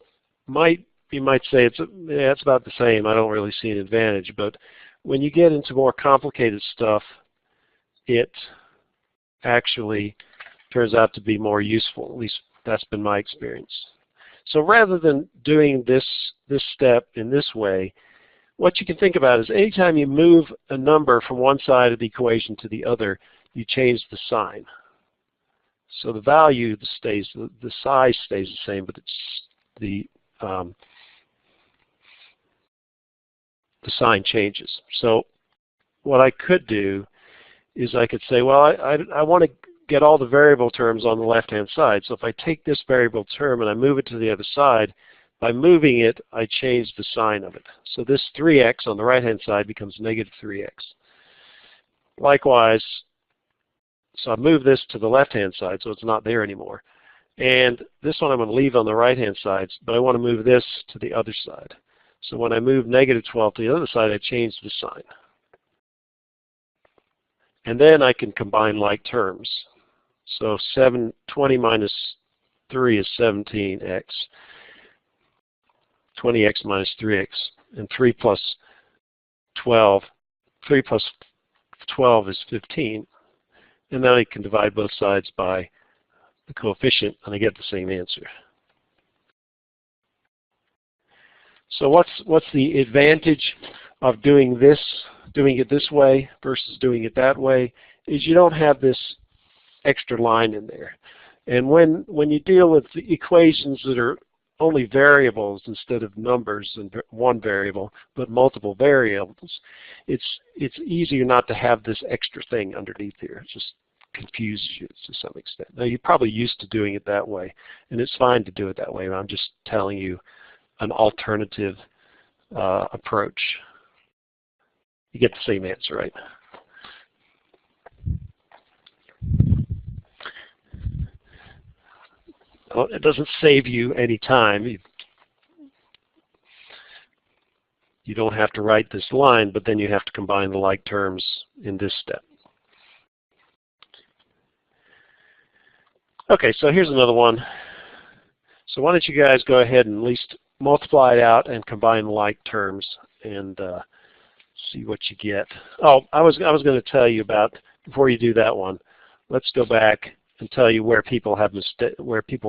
you might say it's about the same. I don't really see an advantage, but when you get into more complicated stuff, it actually turns out to be more useful. At least that's been my experience. So rather than doing this step in this way, what you can think about is anytime you move a number from one side of the equation to the other, you change the sign. So the value stays, the size stays the same, but the sign changes. So what I could do is I could say, well, I want to get all the variable terms on the left-hand side. So if I take this variable term and I move it to the other side, by moving it, I change the sign of it. So this 3x on the right-hand side becomes negative 3x. Likewise, so I move this to the left-hand side, so it's not there anymore. And this one I'm going to leave on the right-hand side, but I want to move this to the other side. So when I move negative 12 to the other side, I change the sign. And then I can combine like terms. So 20 minus 3 is 17x. 20x minus 3x. And 3 plus 12 is 15. And then I can divide both sides by the coefficient, and I get the same answer. So what's the advantage of doing it this way versus doing it that way? Is you don't have this extra line in there. And when you deal with the equations that are only variables instead of numbers and one variable, but multiple variables, it's easier not to have this extra thing underneath here. It just confuses you to some extent. Now you're probably used to doing it that way, and it's fine to do it that way. I'm just telling you an alternative approach. You get the same answer, right? Well, it doesn't save you any time. You don't have to write this line, but then you have to combine the like terms in this step. Okay, so here's another one. So why don't you guys go ahead and at least multiply it out and combine like terms and see what you get. Oh, I was going to tell you about, before you do that one, let's go back and tell you where people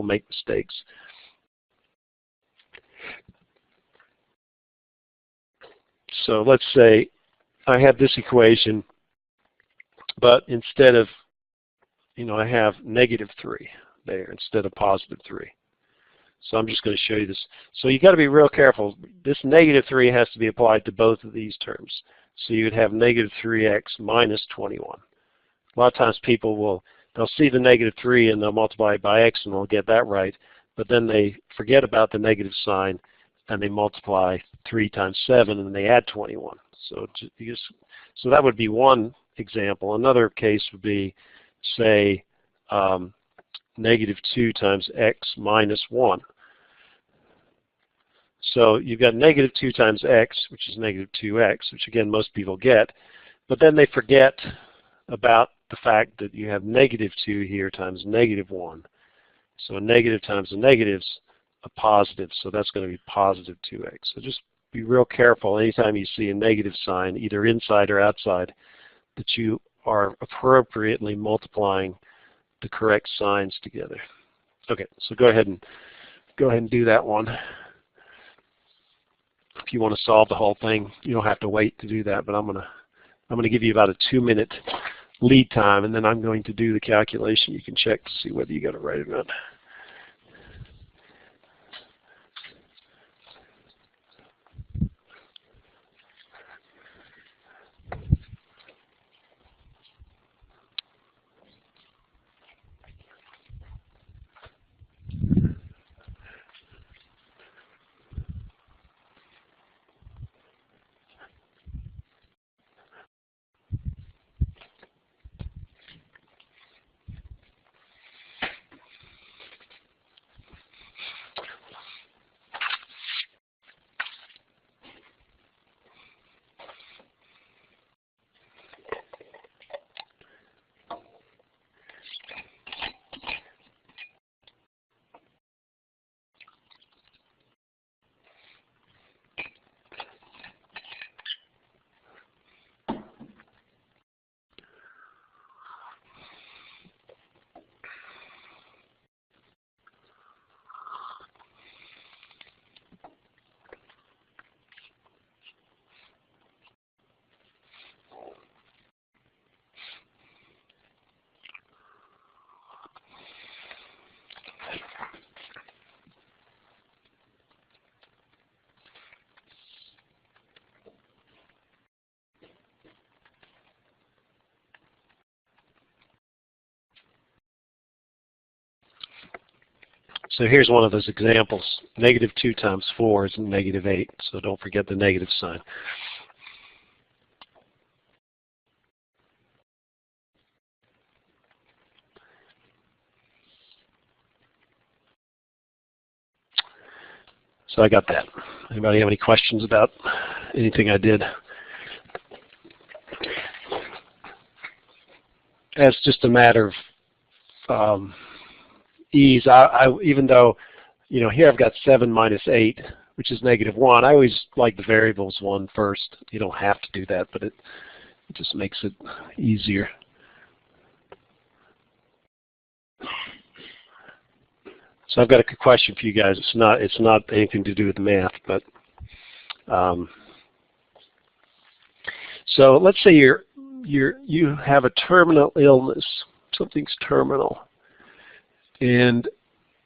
make mistakes. So let's say I have this equation, but instead of, I have -3 there instead of +3. So I'm just going to show you this. So you got to be real careful. This -3 has to be applied to both of these terms. So you would have -3x minus 21. A lot of times people they'll see the -3 and they'll multiply it by x and they'll get that right, but then they forget about the negative sign and they multiply 3 times 7 and they add 21. So that would be one example. Another case would be, say, -2 times x minus 1. So you've got -2 times x, which is -2x, which again most people get, but then they forget about the fact that you have -2 here times -1. So a negative times a negative's a positive, so that's going to be +2x. So just be real careful anytime you see a negative sign, either inside or outside, that you are appropriately multiplying the correct signs together. Okay, so go ahead and do that one. If you want to solve the whole thing, you don't have to wait to do that, but I'm gonna give you about a 2-minute lead time, and then I'm going to do the calculation. You can check to see whether you got it right or not. So here's one of those examples. -2 times 4 is -8, so don't forget the negative sign. So I got that. Anybody have any questions about anything I did? As just a matter of ease, even though, here I've got 7 minus 8, which is -1. I always like the variables one first. You don't have to do that, but it just makes it easier. So I've got a question for you guys. It's not anything to do with math, but so let's say you have a terminal illness. Something's terminal. And,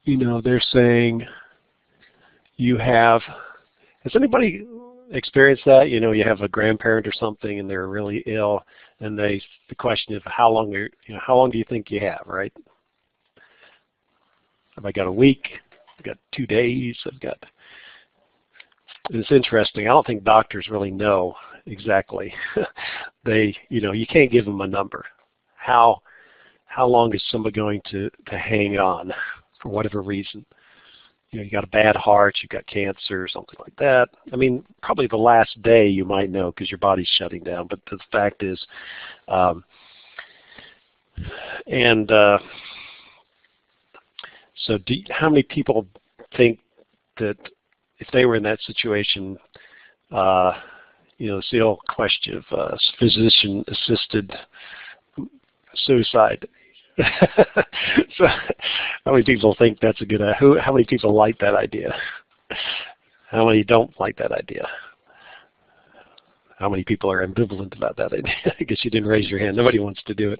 they're saying has anybody experienced that? You have a grandparent or something and they're really ill, and the question is, how long do you think you have, right? Have I got a week? I've got 2 days. It's interesting. I don't think doctors really know exactly. You can't give them a number. How long is somebody going to hang on for whatever reason? You got a bad heart, you've got cancer, something like that. I mean, probably the last day you might know because your body's shutting down, but the fact is, so how many people think that if they were in that situation, it's the old question of physician-assisted suicide. So how many people think that's a good idea? How many people like that idea? How many don't like that idea? How many people are ambivalent about that? I guess you didn't raise your hand. Nobody wants to do it.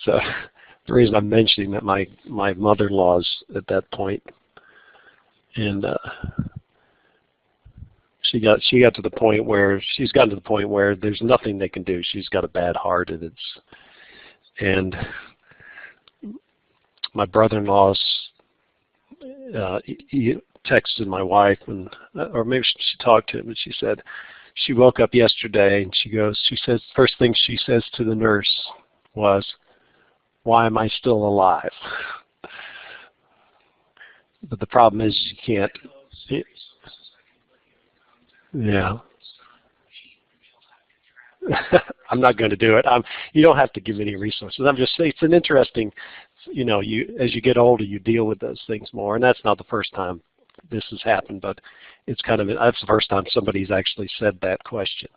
So the reason I'm mentioning that my mother-in-law's at that point, and she's gotten to the point where there's nothing they can do. She's got a bad heart, and my brother-in-law's he texted my wife, or maybe she talked to him, and she said she woke up yesterday and she says first thing she says to the nurse was, "Why am I still alive?" But the problem is you can't. Yeah. I'm not going to do it. You don't have to give any resources. I'm just saying it's an interesting, as you get older, you deal with those things more, and that's not the first time this has happened, but that's the first time somebody's actually said that question.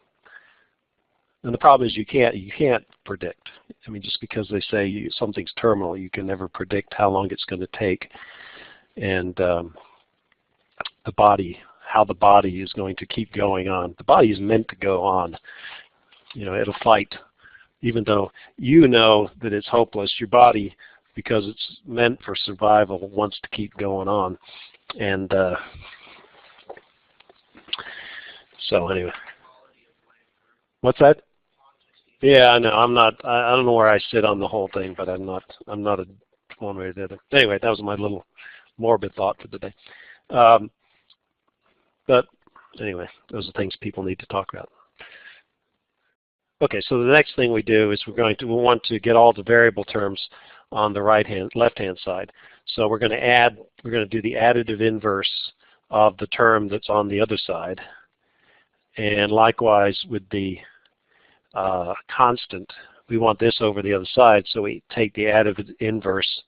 And the problem is you can't predict. I mean, just because they say something's terminal, you can never predict how long it's going to take, and how the body is going to keep going on. The body is meant to go on. It'll fight, even though you know that it's hopeless. Your body, because it's meant for survival, wants to keep going on. And so anyway, what's that? Yeah, I know. I don't know where I sit on the whole thing, but I'm not a one way or the other. Anyway, that was my little morbid thought for the day. But anyway, those are things people need to talk about. Okay, so the next thing we do is we want to get all the variable terms on the left-hand side. So we're going to do the additive inverse of the term that's on the other side. And likewise with the constant, we want this over the other side, so we take the additive inverse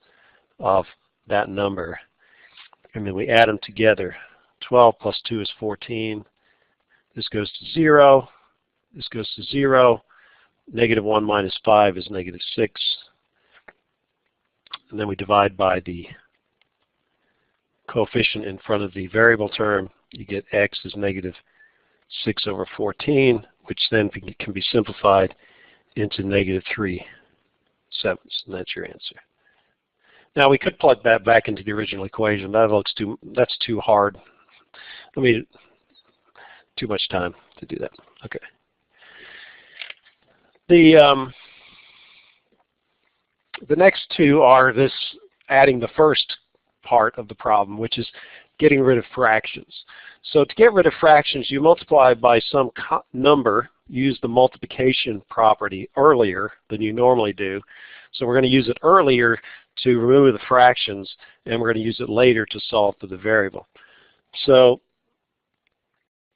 of that number, and then we add them together. 12 plus 2 is 14. This goes to 0. This goes to 0. Negative 1 minus 5 is negative 6. And then we divide by the coefficient in front of the variable term. You get x is negative 6 over 14, which then can be simplified into negative 3/7. And that's your answer. Now we could plug that back into the original equation. That's too hard. Too much time to do that. Okay. The next two are adding the first part of the problem, which is getting rid of fractions. So to get rid of fractions, you multiply by some number, use the multiplication property earlier than you normally do. So we're going to use it earlier to remove the fractions, and we're going to use it later to solve for the variable. So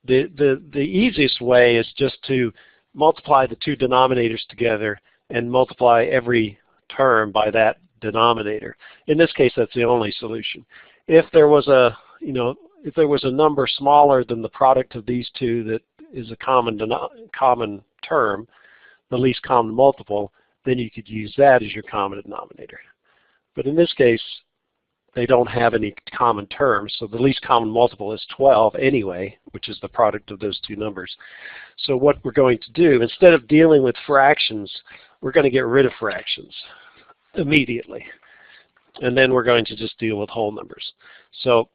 the easiest way is just to multiply the two denominators together and multiply every term by that denominator. In this case, that's the only solution. If there was a number smaller than the product of these two that is a common term, the least common multiple, then you could use that as your common denominator. But in this case, they don't have any common terms, so the least common multiple is 12 anyway, which is the product of those two numbers. So what we're going to do, instead of dealing with fractions, we're going to get rid of fractions immediately. And then we're going to just deal with whole numbers. So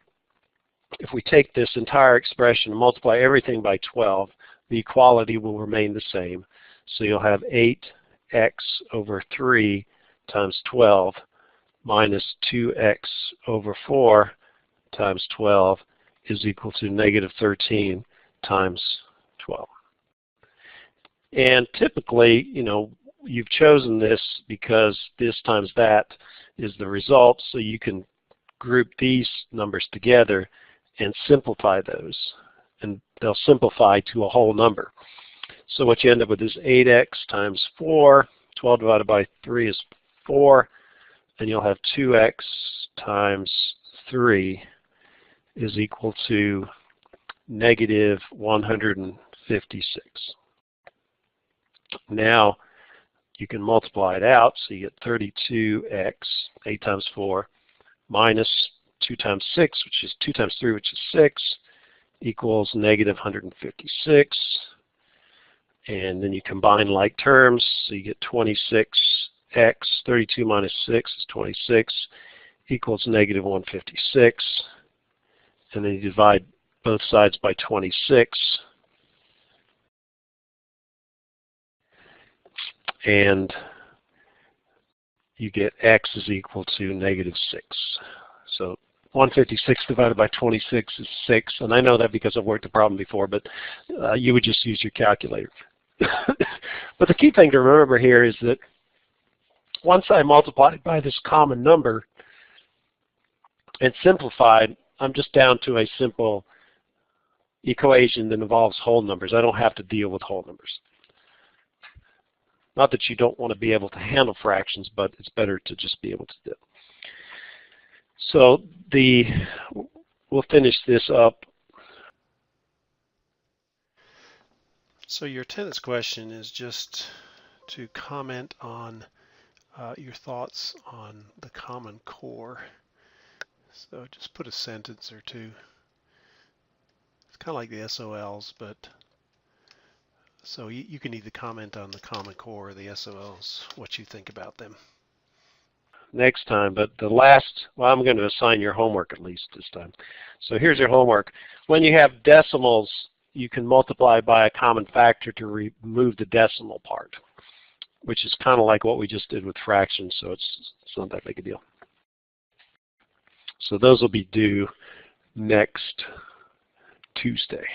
if we take this entire expression and multiply everything by 12, the equality will remain the same. So you'll have 8x over 3 times 12 minus 2x over 4 times 12 is equal to negative 13 times 12. And typically, you've chosen this because this times that is the result, so you can group these numbers together and simplify those, and they'll simplify to a whole number. So what you end up with is 8x times 4. 12 divided by 3 is 4. And you'll have 2x times 3 is equal to negative 156. Now you can multiply it out, so you get 32x, 8 times 4, minus 2 times 6, which is 2 times 3, which is 6, equals negative 156. And then you combine like terms, so you get 26x, 32 minus 6 is 26, equals negative 156. And then you divide both sides by 26. And you get x is equal to negative 6. So 156 divided by 26 is 6. And I know that because I've worked the problem before, but you would just use your calculator. But the key thing to remember here is that once I multiplied by this common number and simplified, I'm just down to a simple equation that involves whole numbers. I don't have to deal with whole numbers. Not that you don't want to be able to handle fractions, but it's better to just be able to do. So we'll finish this up. So your attendance question is just to comment on your thoughts on the Common Core. So just put a sentence or two. It's kind of like the SOLs, but so you can either comment on the Common Core or the SOLs, what you think about them. Next time, but the last, well, I'm going to assign your homework at least this time. So here's your homework. When you have decimals, you can multiply by a common factor to remove the decimal part, which is kind of like what we just did with fractions, so it's not that big a deal. So those will be due next Tuesday.